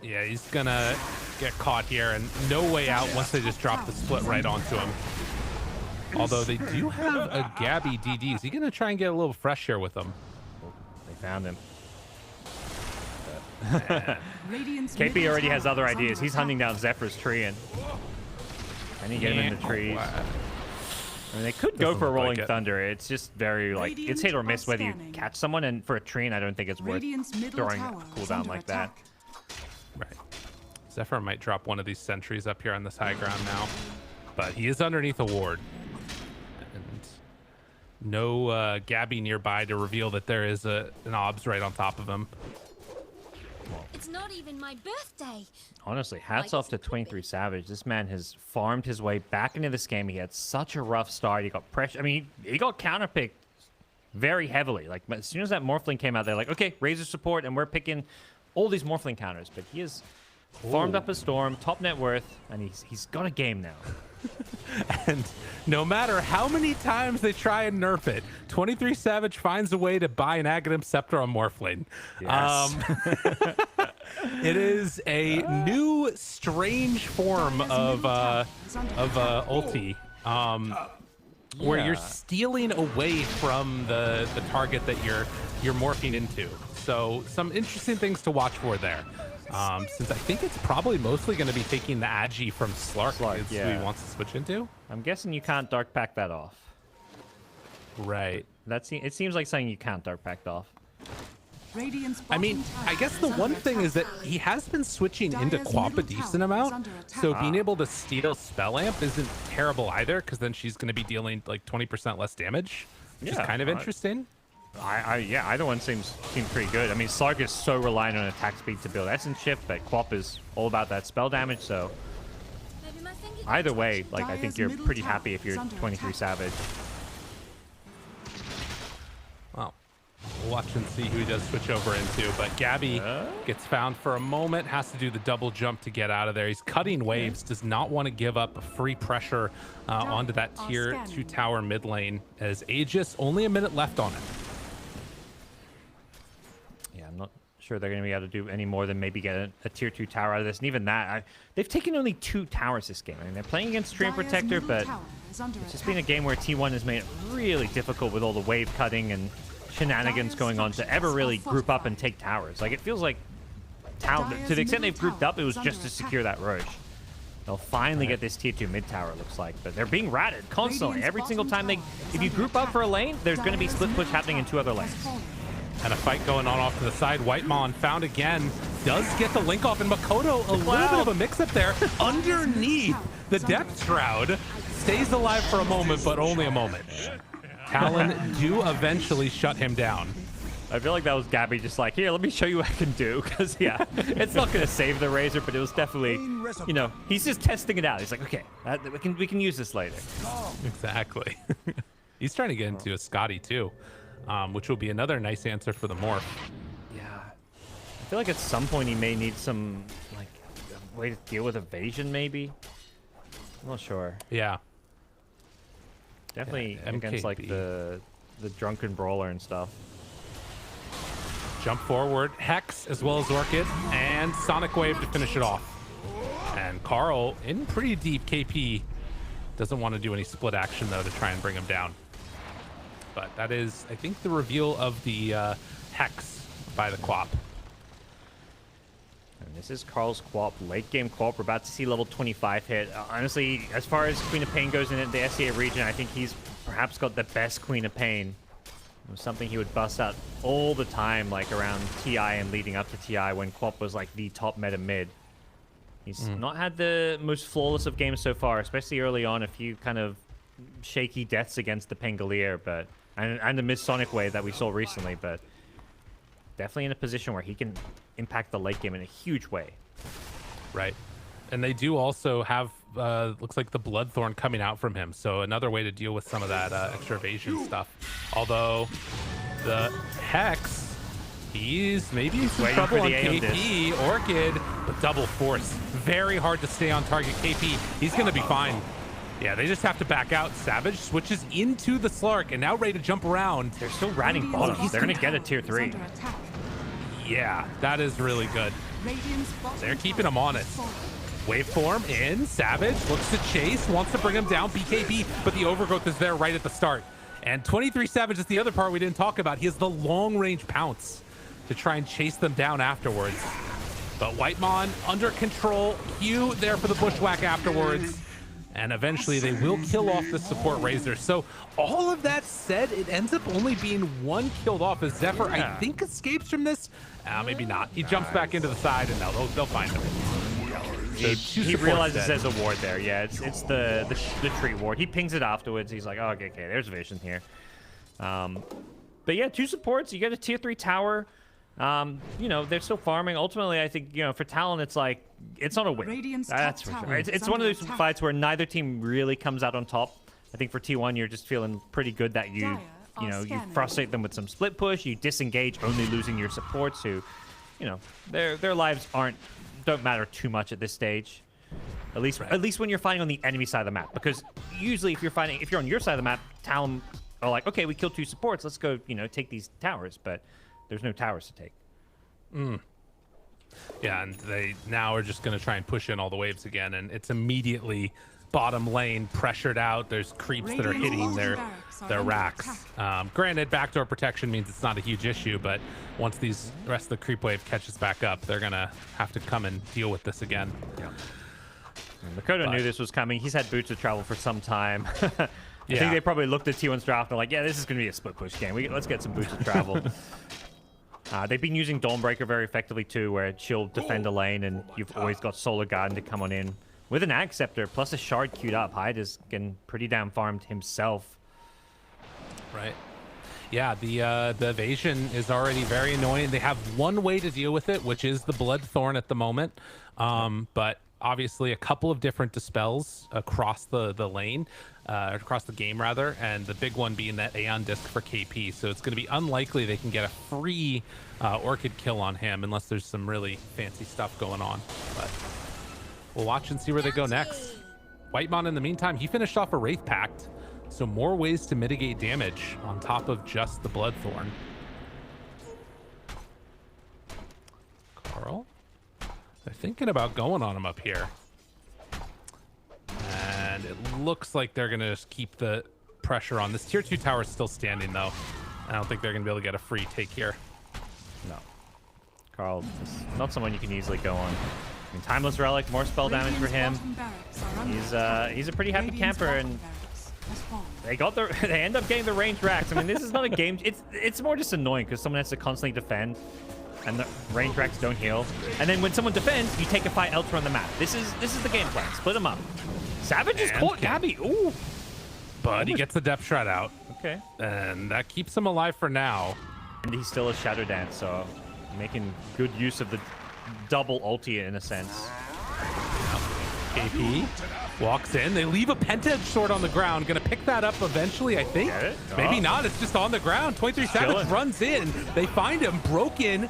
Yeah, he's gonna get caught here, and no way out once they just drop the split right onto him. Although they do have a Gabby DD. Is he gonna try and get a little fresh here with them? They found him. Radiant's KP middle already has tower other is ideas. under He's hunting attack. down Zephyr's tree, and he get him in the trees. I mean, they could go Doesn't for a look like Rolling it. Thunder. It's just very, like, it's hit or Radiant miss are whether you scanning. catch someone, and for a tree, I don't think it's worth Radiant's middle throwing tower a is cooldown under like that. attack. Right. Zephyr might drop one of these sentries up here on this high ground now, but he is underneath a ward. And no Gabby nearby to reveal that there is an obs right on top of him. It's not even my birthday. Honestly, hats Like off to it's a 23 Savage. This man has farmed his way back into this game. He had such a rough start. He got pressure. I mean, he got counterpicked very heavily. Like, as soon as that Morphling came out, they're like, okay, Razor support, and we're picking all these Morphling counters. But he has farmed up a Storm, top net worth, and he's got a game now. And no matter how many times they try and nerf it, 23 Savage finds a way to buy an Aghanim Scepter on Morphling. Yes. It is a new strange form of ulti, where you're Yeah. stealing away from the target that you're morphing into. So some interesting things to watch for there. Since I think it's probably mostly going to be taking the Agi from Slark, is who yeah. he wants to switch into. I'm guessing you can't Dark Pack that off. Right. It seems like something you can't Dark Pack off. Radiant's I mean, bottom I tower guess the is one under thing is that attack. he has been switching into Dire's Quap a middle decent tower is amount, under so attack. being able to steal Spell Amp isn't terrible either, because then she's going to be dealing like 20% less damage, which is Yeah, kind of I- interesting. Yeah, either one seems pretty good. I mean, Slark is so reliant on attack speed to build Essence Shift, but Quap is all about that spell damage, so Maybe my finger either got way, touched. like, I think Dire's you're middle pretty tower happy if is you're under 23 attack. Savage. Well, we'll watch and see who he does switch over into, but Gabby gets found for a moment, has to do the double jump to get out of there. He's cutting waves, does not want to give up free pressure onto that are tier scanning. 2 tower mid lane, as Aegis, only a minute left on it. Yeah, I'm not sure they're going to be able to do any more than maybe get a tier 2 tower out of this, and even that, they've taken only 2 towers this game. I mean, they're playing against Stream Dire's Protector, middle but tower is under it's just attack. been a game where T1 has made it really difficult with all the wave cutting and shenanigans going on to ever really group up and take towers. Like, it feels like to the extent they've grouped up, it was just to secure that Roche. They'll finally get this tier 2 mid tower, it looks like, but they're being ratted constantly. Radiant's Every single bottom time tower is if you under group up attack. for a lane, there's going to be Dire's split push middle happening in 2 other tower lanes. has fallen. And a fight going on off to the side. Whitemon found again. Does get the link off, and Makoto, a little bit of a mix-up there. Underneath the Depth Shroud. Stays alive for a moment, but only a moment. Talon do eventually shut him down. I feel like that was Gabby just like, here, let me show you what I can do. Because, yeah, it's not going to save the Razor, but it was definitely, he's just testing it out. He's like, okay, we can use this later. Exactly. He's trying to get into a Scotty, too, which will be another nice answer for the morph. Yeah. I feel like at some point he may need some, like, way to deal with evasion, maybe. I'm not sure. Yeah. Definitely Yeah, against, like, MKB. the Drunken Brawler and stuff. Jump forward, Hex as well as Orchid, and Sonic Wave to finish it off. And Carl in pretty deep KP. Doesn't want to do any split action, though, to try and bring him down. But that is, I think, the reveal of the Hex by the Quap. And this is Carl's Quap, late game Quap. We're about to see level 25 hit. Honestly, as far as Queen of Pain goes in the SCA region, I think he's perhaps got the best Queen of Pain. It was something he would bust out all the time, like around TI and leading up to TI when Quap was like the top meta mid. He's not had the most flawless of games so far, especially early on. A few kind of shaky deaths against the Pangolier, but and the Midsonic wave that we saw recently, but definitely in a position where he can impact the late game in a huge way. Right. And they do also have, looks like the Bloodthorn coming out from him. So another way to deal with some of that extra evasion stuff. Although the Hex, he's maybe in some Waiting trouble for on the aim KP. Orchid, but double force. Very hard to stay on target. KP, he's going to be fine. Yeah, they just have to back out. Savage switches into the Slark and now ready to jump around. They're still ratting bottom. They're going to get a tier 3. Yeah, that is really good. They're keeping him on it. Waveform in. Savage looks to chase, wants to bring him down. BKB, but the overgrowth is there right at the start. And 23 Savage is the other part we didn't talk about. He has the long range pounce to try and chase them down afterwards. But Whitemon under control. Q there for the bushwhack afterwards. And eventually they will kill off the support Razor. So all of that said, it ends up only being one killed off as Zephyr, I think, escapes from this. Maybe not. He jumps back into the side and they'll find him. He realizes there's a ward there. Yeah, it's the tree ward. He pings it afterwards. He's like, oh, okay, there's vision here. But yeah, 2 supports. You get a tier 3 tower. You know, they're still farming. Ultimately, I think, you know, for Talon, it's like, it's not a win. That's for sure. It's one of those fights where neither team really comes out on top. I think for T1, you're just feeling pretty good that you frustrate them with some split push. You disengage, only losing your supports who, you know, their lives don't matter too much at this stage. At least when you're fighting on the enemy side of the map. Because usually if you're on your side of the map, Talon are like, okay, we killed 2 supports. Let's go, you know, take these towers. But there's no towers to take. Yeah, and they now are just going to try and push in all the waves again, and it's immediately bottom lane pressured out. There's creeps that are hitting their racks. Granted, backdoor protection means it's not a huge issue, but once the rest of the creep wave catches back up, they're going to have to come and deal with this again. Yeah. Makoto knew this was coming. He's had boots of travel for some time. I think they probably looked at T1's draft and were like, yeah, this is going to be a split push game. Let's get some boots of travel. They've been using Dawnbreaker very effectively too, where she'll defend a lane and you've always got Solar Garden to come on in. With an Ag Scepter plus a Shard queued up, Hyde is getting pretty damn farmed himself. Right. Yeah, the evasion is already very annoying. They have one way to deal with it, which is the Bloodthorn at the moment. But obviously a couple of different dispels across the lane, across the game rather, and the big one being that Aeon Disc for KP. So it's going to be unlikely they can get a free Orchid kill on him unless there's some really fancy stuff going on. But we'll watch and see where they go next. Whitemon, in the meantime, he finished off a Wraith Pact, so more ways to mitigate damage on top of just the Bloodthorn. Carl? They're thinking about going on him up here. And it looks like they're going to just keep the pressure on. This tier 2 tower is still standing, though. I don't think they're going to be able to get a free take here. No. Carl is not someone you can easily go on. I mean, Timeless Relic, more spell damage for him. He's a pretty happy camper, and they end up getting the ranged racks. I mean, this is not a game. It's more just annoying because someone has to constantly defend. And the range racks don't heal. And then when someone defends, you take a fight elsewhere on the map. This is the game plan. Split them up. Savage has caught Gabby. Ooh. But he gets the depth shot out. Okay. And that keeps him alive for now. And he still has Shadow Dance, so making good use of the double ulti in a sense. KP walks in. They leave a Penta sword on the ground. Gonna pick that up eventually, I think. Maybe not. It's just on the ground. 23 Savage runs in. They find him broken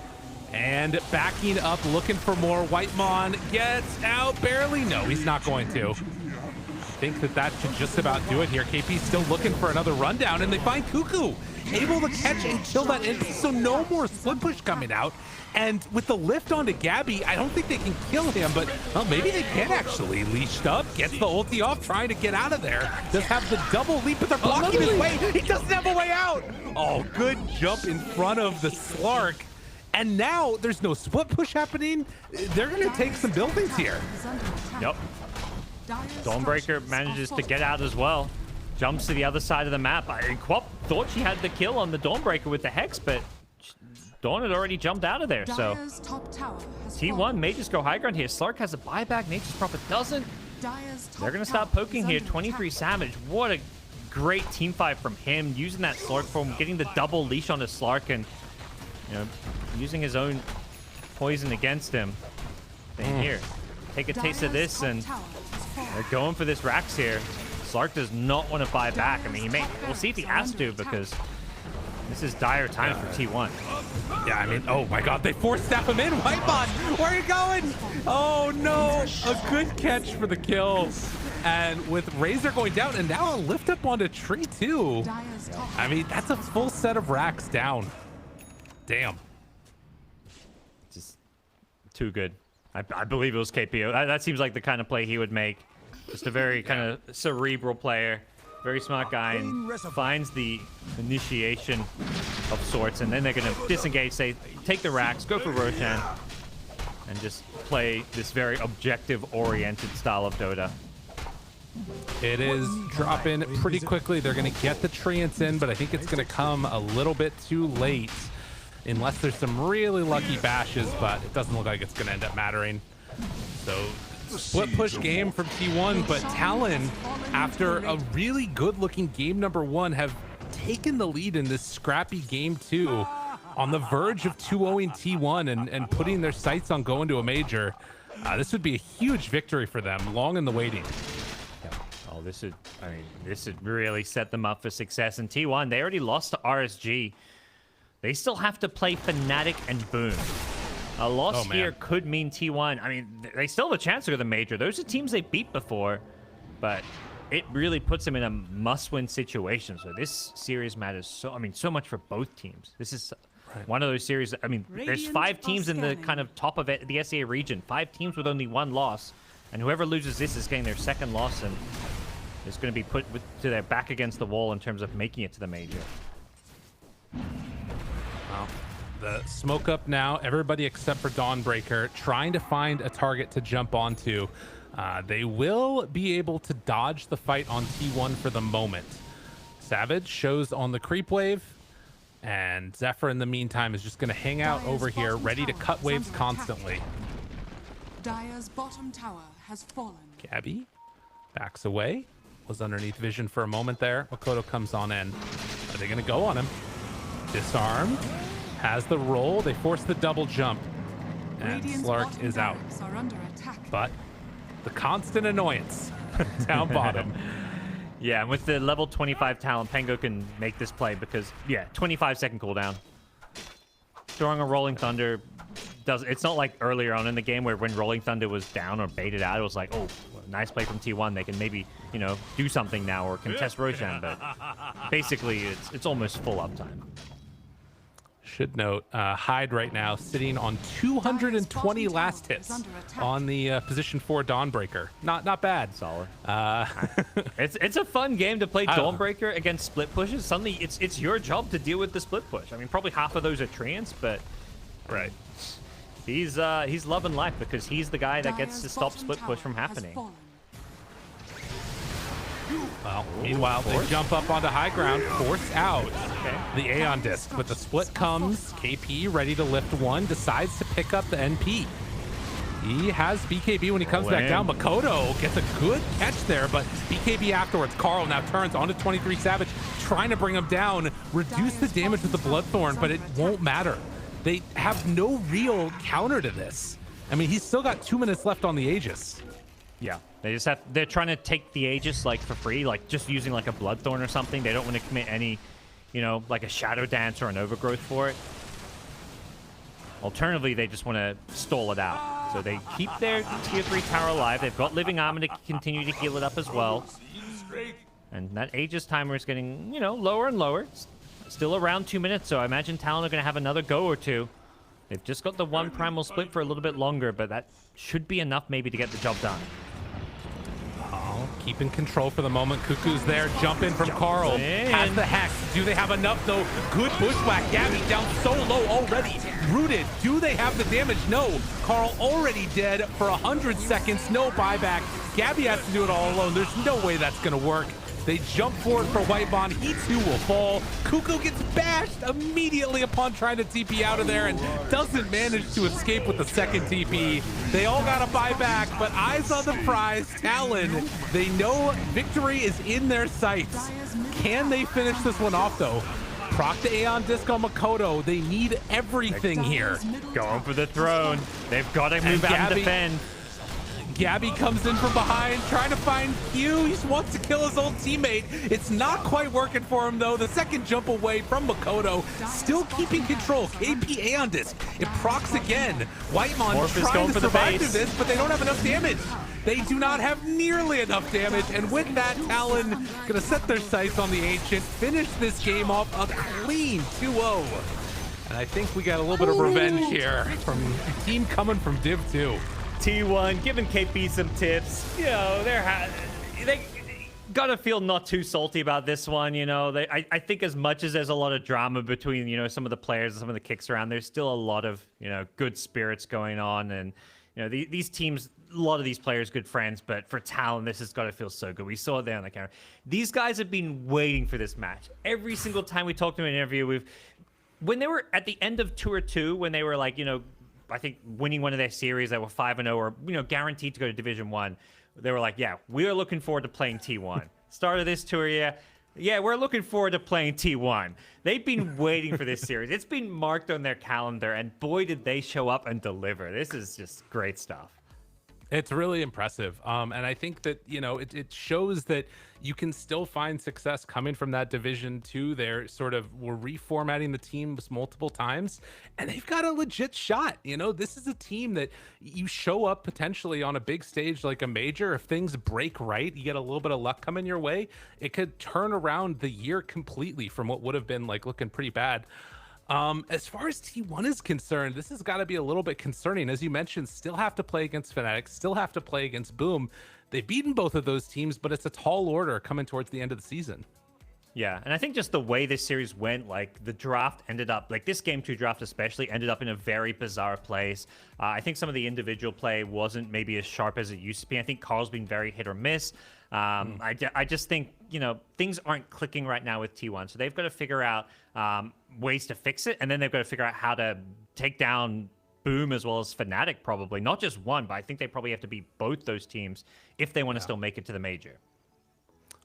and backing up, looking for more. Whitemon gets out barely. No, he's not going to. I think that should just about do it here. KP still looking for another rundown, and they find Cuckoo able to catch and kill that in. So no more split push coming out. And with the lift onto Gabby, I don't think they can kill him, but well, maybe they can actually. Leashed up, gets the ulti off, trying to get out of there. Does have the double leap, but they're blocking his way. He doesn't have a way out. Oh, good jump in front of the Slark. And now there's no split push happening. They're going to take some buildings here. Yep. Dawnbreaker manages to get out as well. Jumps to the other side of the map. Quap thought she had the kill on the Dawnbreaker with the Hex, but Dawn had already jumped out of there, so T1 may just go high ground here. Slark has a buyback, Nature's Prophet doesn't. Dire's top They're going to tower start poking is here. under 23 attack. Savage. What a great team fight from him. Using that Slark form, getting the double leash on his Slark, and using his own poison against him. Then here, take a taste of Dire's this, top and tower has fallen. they're going for this Rax here. Slark does not want to buy back. I mean, he may. We'll see if he has to, because this is dire time for T1. Yeah, I mean, oh my god, they forced snap him in. Whitebot, where are you going? Oh no, a good catch for the kill. And with Razor going down, and now a lift up onto Tree too. Dire's top I mean, that's a full set of racks down. Damn. Just too good. I believe it was KPO. That seems like the kind of play he would make. Just a very kind of cerebral player. Very smart guy, and finds the initiation of sorts, and then they're going to disengage, say, take the racks, go for Roshan, and just play this very objective-oriented style of Dota. It is dropping pretty quickly. They're going to get the Treants in, but I think it's going to come a little bit too late, unless there's some really lucky bashes, but it doesn't look like it's going to end up mattering. So split push game from T1, but Talon, after a really good looking game number 1, have taken the lead in this scrappy game 2, on the verge of 2-0ing T1 and putting their sights on going to a major. This would be a huge victory for them, long in the waiting. Oh, this would really set them up for success. In T1, they already lost to RSG. They still have to play Fnatic and Boom. A loss here could mean T1. I mean, they still have a chance to go to the major. Those are teams they beat before, but it really puts them in a must-win situation. So this series matters so much for both teams. This is one of those series. I mean, there's 5 teams in the kind of top of the SEA region. 5 teams with only 1 loss, and whoever loses this is getting their 2nd loss, and is going to be put to their back against the wall in terms of making it to the major. Well, the smoke up now, everybody except for Dawnbreaker trying to find a target to jump onto. They will be able to dodge the fight on T1 for the moment. Savage shows on the creep wave, and Zephyr in the meantime is just going to hang out over here, ready to cut waves constantly. Dire's bottom tower has fallen. Gabby backs away, was underneath vision for a moment there. Makoto comes on in. Are they going to go on him? Disarmed, has the roll. They force the double jump, and Radiant's Slark bottom is out. barracks are under attack. But the constant annoyance down bottom. Yeah, and with the level 25 Talon, Pengo can make this play because, 25-second cooldown. Throwing a Rolling Thunder it's not like earlier on in the game where when Rolling Thunder was down or baited out, it was like, oh, nice play from T1. They can maybe, do something now or contest Roshan, but basically it's almost full uptime. Should note, Hyde right now sitting on 220 last hits on the position 4 Dawnbreaker. Not bad. Solid. It's a fun game to play Dawnbreaker against split pushes. Suddenly, it's your job to deal with the split push. I mean, probably half of those are Treants, but right. He's loving life because he's the guy that gets to stop split push from happening. Well, meanwhile, they jump up onto high ground, force out the Aeon Disc. But the split comes, KP ready to lift one, decides to pick up the NP. He has BKB when he comes back down. Makoto gets a good catch there, but BKB afterwards. Carl now turns onto 23 Savage, trying to bring him down, reduce the damage with the Bloodthorn, but it won't matter. They have no real counter to this. I mean, he's still got 2 minutes left on the Aegis. Yeah, they're trying to take the Aegis like for free, like just using like a Bloodthorn or something. They don't want to commit any, like a Shadow Dance or an Overgrowth for it. Alternatively, they just want to stall it out. So they keep their tier 3 tower alive. They've got Living Armor to continue to heal it up as well. And that Aegis timer is getting, lower and lower. It's still around 2 minutes, so I imagine Talon are going to have another go or two. They've just got the one Primal Split for a little bit longer, but that should be enough maybe to get the job done. Oh, keeping control for the moment. Cuckoo's there, jump in from Carl. Has the Hex. Do they have enough, though? Good bushwhack. Gabby down so low already. Rooted. Do they have the damage? No. Carl already dead for 100 seconds. No buyback. Gabby has to do it all alone. There's no way that's going to work. They jump forward for Whitebond. He too will fall. Kuko gets bashed immediately upon trying to TP out of there and doesn't manage to escape with the second TP. They all got to buy back, but eyes on the prize. Talon, they know victory is in their sights. Can they finish this one off though? Proc to Aeon Disc on Makoto. They need everything here. Going for the throne. They've got to move out and defend. Gabby comes in from behind, trying to find Q. He just wants to kill his old teammate. It's not quite working for him, though. The second jump away from Makoto, still keeping control. KP Aeon Disc. It procs again. Whitemon trying to survive through this, but they don't have enough damage. They do not have nearly enough damage, and with that, Talon gonna set their sights on the Ancient, finish this game off a clean 2-0. And I think we got a little bit of revenge here from a team coming from Div 2. T1 giving KP some tips. You know, they gotta feel not too salty about this one. You know, I think as much as there's a lot of drama between, you know, some of the players and some of the kicks around, there's still a lot of, you know, good spirits going on. And, you know, these teams, a lot of these players, good friends, but for Talon, this has got to feel so good. We saw it there on the camera. These guys have been waiting for this match. Every single time we talked to them in an interview, when they were at the end of Tour 2, when they were like, you know, I think winning one of their series that were 5-0 or, you know, guaranteed to go to Division 1, they were like, yeah, we are looking forward to playing T1. Start of this tour, yeah, we're looking forward to playing T1. They've been waiting for this series. It's been marked on their calendar, and boy, did they show up and deliver. This is just great stuff. It's really impressive. And I think that, you know, it shows that you can still find success coming from that Division 2. They're sort of, we're reformatting the teams multiple times, and they've got a legit shot. You know, this is a team that you show up potentially on a big stage like a major. If things break right, you get a little bit of luck coming your way, it could turn around the year completely from what would have been like looking pretty bad. As far as T1 is concerned, this has got to be a little bit concerning. As you mentioned, still have to play against Fnatic, still have to play against Boom. They've beaten both of those teams, but it's a tall order coming towards the end of the season. Yeah, and I think just the way this series went, like the draft ended up, like this Game 2 draft especially, ended up in a very bizarre place. I think some of the individual play wasn't maybe as sharp as it used to be. I think Carl's been very hit or miss. I just think, you know, things aren't clicking right now with T1, so they've got to figure out ways to fix it, and then they've got to figure out how to take down Boom as well as Fnatic probably. Not just one, but I think they probably have to beat both those teams if they want to still make it to the major.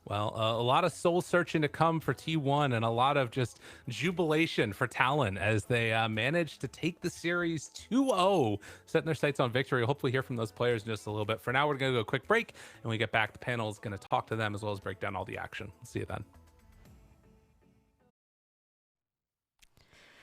Well, a lot of soul searching to come for T1 and a lot of just jubilation for Talon as they managed to take the series 2-0, setting their sights on victory. We'll hopefully hear from those players in just a little bit. For now, we're going to go a quick break, and when we get back, the panel is going to talk to them as well as break down all the action. See you then.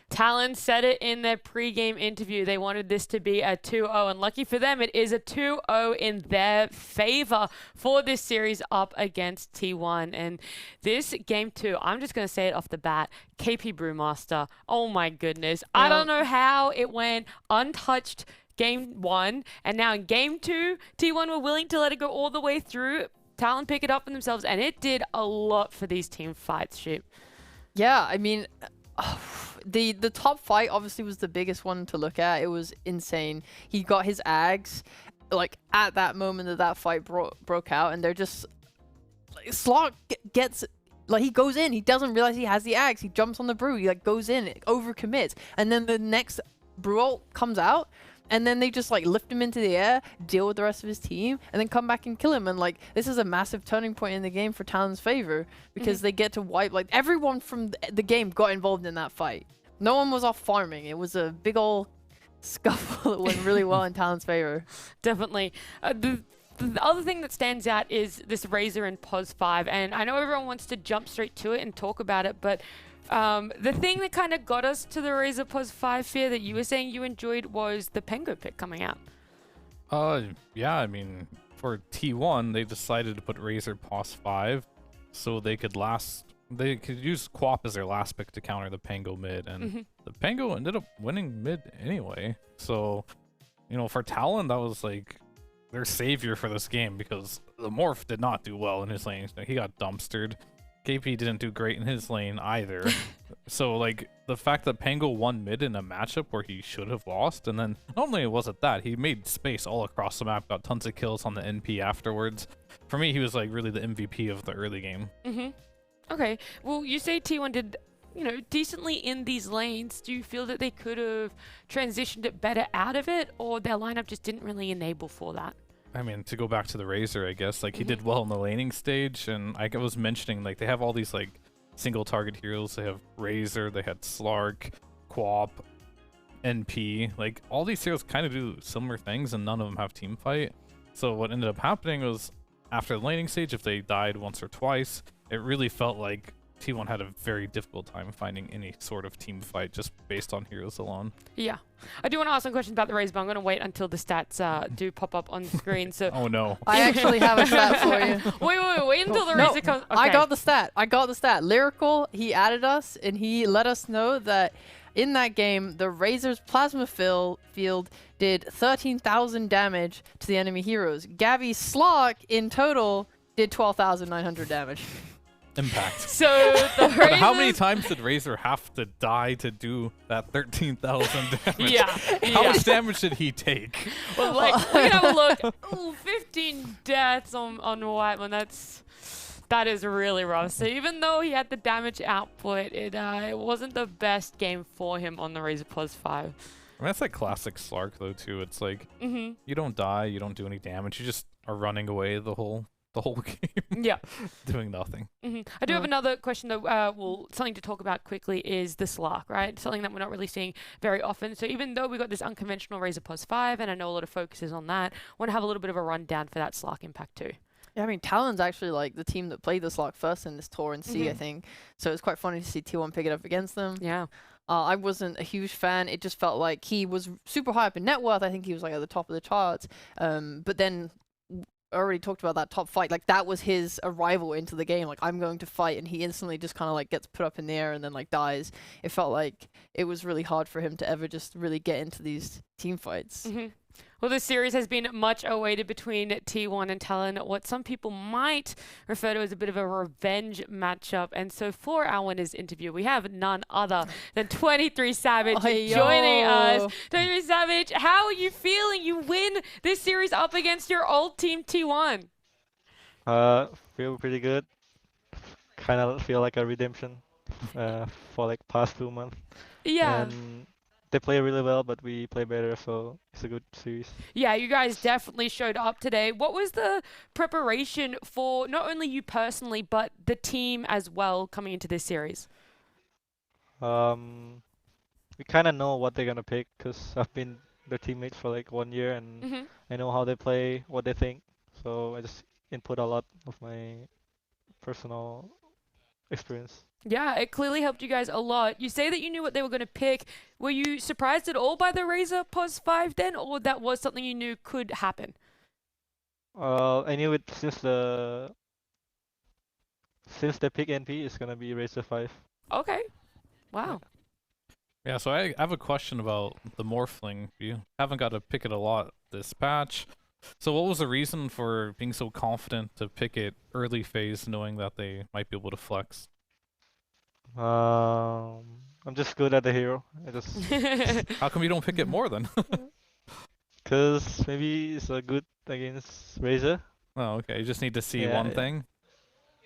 Talon said it in their pre-game interview. They wanted this to be a 2-0, and lucky for them, it is a 2-0 in their favor for this series up against T1. And this Game 2, I'm just going to say it off the bat, KP Brewmaster, oh my goodness. I don't know how it went untouched Game 1, and now in Game 2, T1 were willing to let it go all the way through. Talon pick it up for themselves, and it did a lot for these team fights, Sheep. Yeah, I mean... The top fight obviously was the biggest one to look at. It was insane. He got his Ags like at that moment that fight broke out, and they're just like, Slot gets like, he goes in, he doesn't realize he has the Ags, he jumps on the brew, he like goes in, overcommits, and then the next brew ult comes out, and then they just like lift him into the air, deal with the rest of his team, and then come back and kill him. And like, this is a massive turning point in the game for Talon's favor, because they get to wipe, like, everyone from the game got involved in that fight. No one was off farming. It was a big ol' scuffle that went really well in Talon's favor. Definitely. The other thing that stands out is this Razor and Pos 5, and I know everyone wants to jump straight to it and talk about it, but the thing that kind of got us to the Razor Pos 5 fear that you were saying you enjoyed was the Pengo pick coming out. Yeah, I mean, for T1, they decided to put Razor Pos 5 so they could use Quap as their last pick to counter the Pango mid, and the Pango ended up winning mid anyway. So, you know, for Talon, that was like their savior for this game, because the Morph did not do well in his lane. He got dumpstered. KP didn't do great in his lane either. So like the fact that Pango won mid in a matchup where he should have lost, and then not only was it that, he made space all across the map, got tons of kills on the NP afterwards. For me, he was like really the MVP of the early game. Okay. Well, you say T1 did, decently in these lanes. Do you feel that they could have transitioned it better out of it, or their lineup just didn't really enable for that? I mean, to go back to the Razor, I guess, like he did well in the laning stage, and I was mentioning like they have all these like single target heroes. They have Razor, they had Slark, Quap, NP. Like all these heroes kind of do similar things, and none of them have team fight. So what ended up happening was after the laning stage, if they died once or twice, it really felt like T1 had a very difficult time finding any sort of team fight just based on heroes alone. Yeah. I do want to ask some questions about the Razor, but I'm going to wait until the stats do pop up on screen. So Oh no. I actually have a stat for you. wait until the No, Razor comes. Okay. I got the stat. Lyrical, he added us, and he let us know that in that game, the Razor's plasma field did 13,000 damage to the enemy heroes. Gavi's Slark, in total, did 12,900 damage. Impact. So the But how many Razors- times did Razor have to die to do that 13,000 damage? Yeah. How much damage did he take? Well, like, we can have a look. Ooh, 15 deaths on Whiteman. That is really rough. So even though he had the damage output, it wasn't the best game for him on the Razor +5. I mean, that's like classic Slark though too. It's like you don't die, you don't do any damage, you just are running away the whole game, Yeah. doing nothing. I do have another question though. Well, something to talk about quickly is the Slark, right? Something that we're not really seeing very often. So even though we got this unconventional Razor +5, and I know a lot of focus is on that, I want to have a little bit of a rundown for that Slark impact too. Yeah, I mean, Talon's actually like the team that played the Slark first in this tour in C, I think. So it's quite funny to see T1 pick it up against them. Yeah. I wasn't a huge fan. It just felt like he was super high up in net worth. I think he was like at the top of the charts. But then I already talked about that top fight. Like that was his arrival into the game. Like I'm going to fight, and he instantly just kind of like gets put up in the air and then like dies. It felt like it was really hard for him to ever just really get into these team fights. Well, this series has been much awaited between T1 and Talon, what some people might refer to as a bit of a revenge matchup. And so for our winners interview, we have none other than 23 Savage joining us. 23 Savage, how are you feeling? You win this series up against your old team T1. Feel pretty good. Kind of feel like a redemption for like past 2 months. Yeah. And they play really well, but we play better, so it's a good series. Yeah, you guys definitely showed up today. What was the preparation for not only you personally, but the team as well coming into this series? We kind of know what they're gonna pick because I've been their teammates for like 1 year, and I know how they play, what they think. So I just input a lot of my personal experience. Yeah, it clearly helped you guys a lot. You say that you knew what they were going to pick. Were you surprised at all by the Razor +5 then, or that was something you knew could happen? I knew it since they pick NP, it's gonna be Razor 5. Okay. Wow. Yeah, so I have a question about the Morphling. You haven't got to pick it a lot this patch. So what was the reason for being so confident to pick it early phase, knowing that they might be able to flex? I'm just good at the hero. I just How come you don't pick it more then? Cause maybe it's a good against Razor. Oh, okay. You just need to see Yeah, one yeah. thing.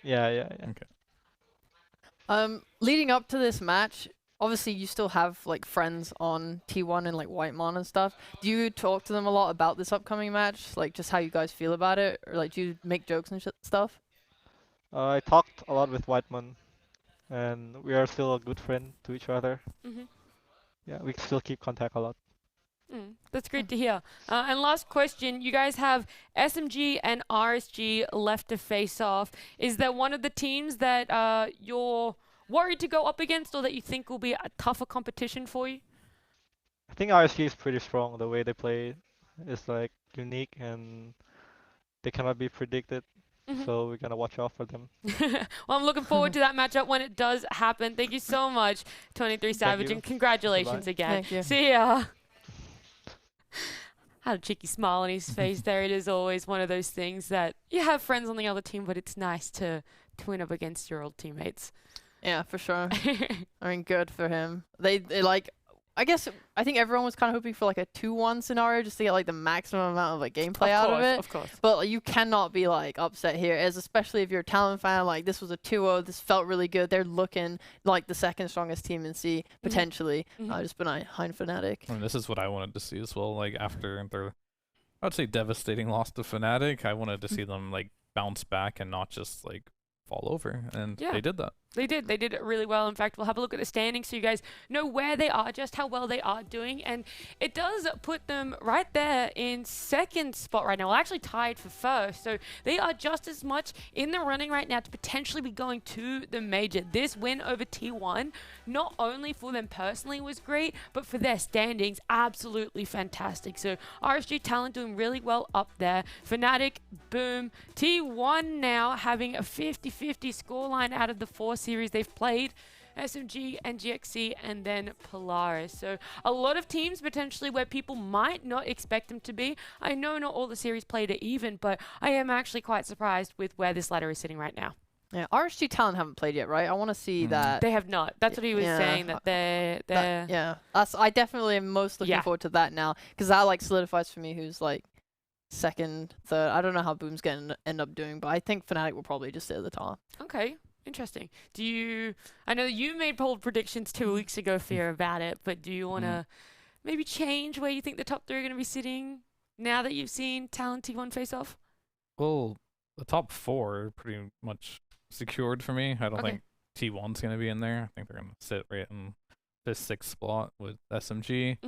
Yeah. Okay. Leading up to this match, obviously you still have like friends on T1 and like Whitemon and stuff. Do you talk to them a lot about this upcoming match? Like just how you guys feel about it? Or like do you make jokes and stuff? I talked a lot with Whiteman, and we are still a good friend to each other. Yeah, we still keep contact a lot. That's great to hear. And last question, you guys have SMG and RSG left to face off. Is there one of the teams that you're worried to go up against, or that you think will be a tougher competition for you? I think RSG is pretty strong. The way they play is like unique, and they cannot be predicted. So we're gonna watch out for them. Well, I'm looking forward to that matchup when it does happen. Thank you so much, 23 Savage, you. and congratulations Bye-bye. again. Thank you. See ya. Had a cheeky smile on his face there. It is always one of those things that you have friends on the other team, but it's nice to win up against your old teammates. Yeah, for sure. I mean, good for him. They like, I think everyone was kind of hoping for like a 2-1 scenario just to get like the maximum amount of like gameplay out of it. Of course. But like, you cannot be like upset here, as especially if you're a Talon fan. Like this was a 2-0. This felt really good. They're looking like the second strongest team in C potentially. Just behind Fnatic. I mean, this is what I wanted to see as well. Like after their, I would say devastating loss to Fnatic, I wanted to see them like bounce back and not just like fall over, and they did that. They did it really well. In fact, we'll have a look at the standings so you guys know where they are, just how well they are doing. And it does put them right there in second spot right now. Well, actually tied for first. So they are just as much in the running right now to potentially be going to the major. This win over T1, not only for them personally was great, but for their standings, absolutely fantastic. So RSG Talon doing really well up there. Fnatic, boom. T1 now having a 50-50 scoreline out of the 4 series they've played. SMG and GXC and then Polaris. So a lot of teams potentially where people might not expect them to be. I know not all the series played are even, but I am actually quite surprised with where this ladder is sitting right now. Yeah, RSG Talon haven't played yet, right? I want to see that. They have not. That's what he was saying, that they're... yeah, I definitely am most looking forward to that now, because that like solidifies for me who's like second, third. I don't know how Boom's gonna end up doing, but I think Fnatic will probably just sit at the top. Okay. Interesting. I know you made bold predictions 2 weeks ago, Fear, about it, but do you want to maybe change where you think the top 3 are going to be sitting now that you've seen Talon T1 face off? Well, the top 4 are pretty much secured for me. I don't think T1's going to be in there. I think they're going to sit right in the 6th spot with SMG.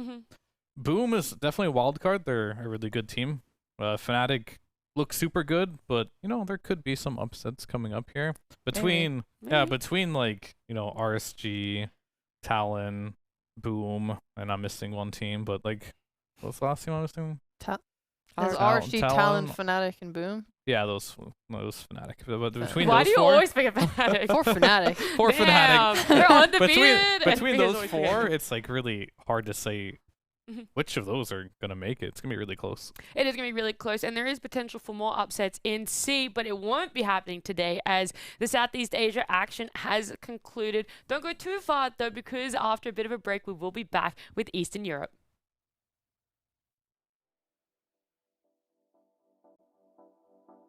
Boom is definitely a wild card. They're a really good team. Fnatic looks super good, but you know there could be some upsets coming up here between between like RSG, Talon, Boom, and I'm missing one team, but like what's the last team I was missing? RSG, Talon, Fnatic, and Boom. Yeah, those Fnatic. But between Why those do you four, always pick a Fnatic? Poor Fnatic. Poor Fnatic. They're undefeated. between those 4, it's like really hard to say which of those are going to make it. It's going to be really close. It is going to be really close, and there is potential for more upsets in C, but it won't be happening today as the Southeast Asia action has concluded. Don't go too far, though, because after a bit of a break, we will be back with Eastern Europe.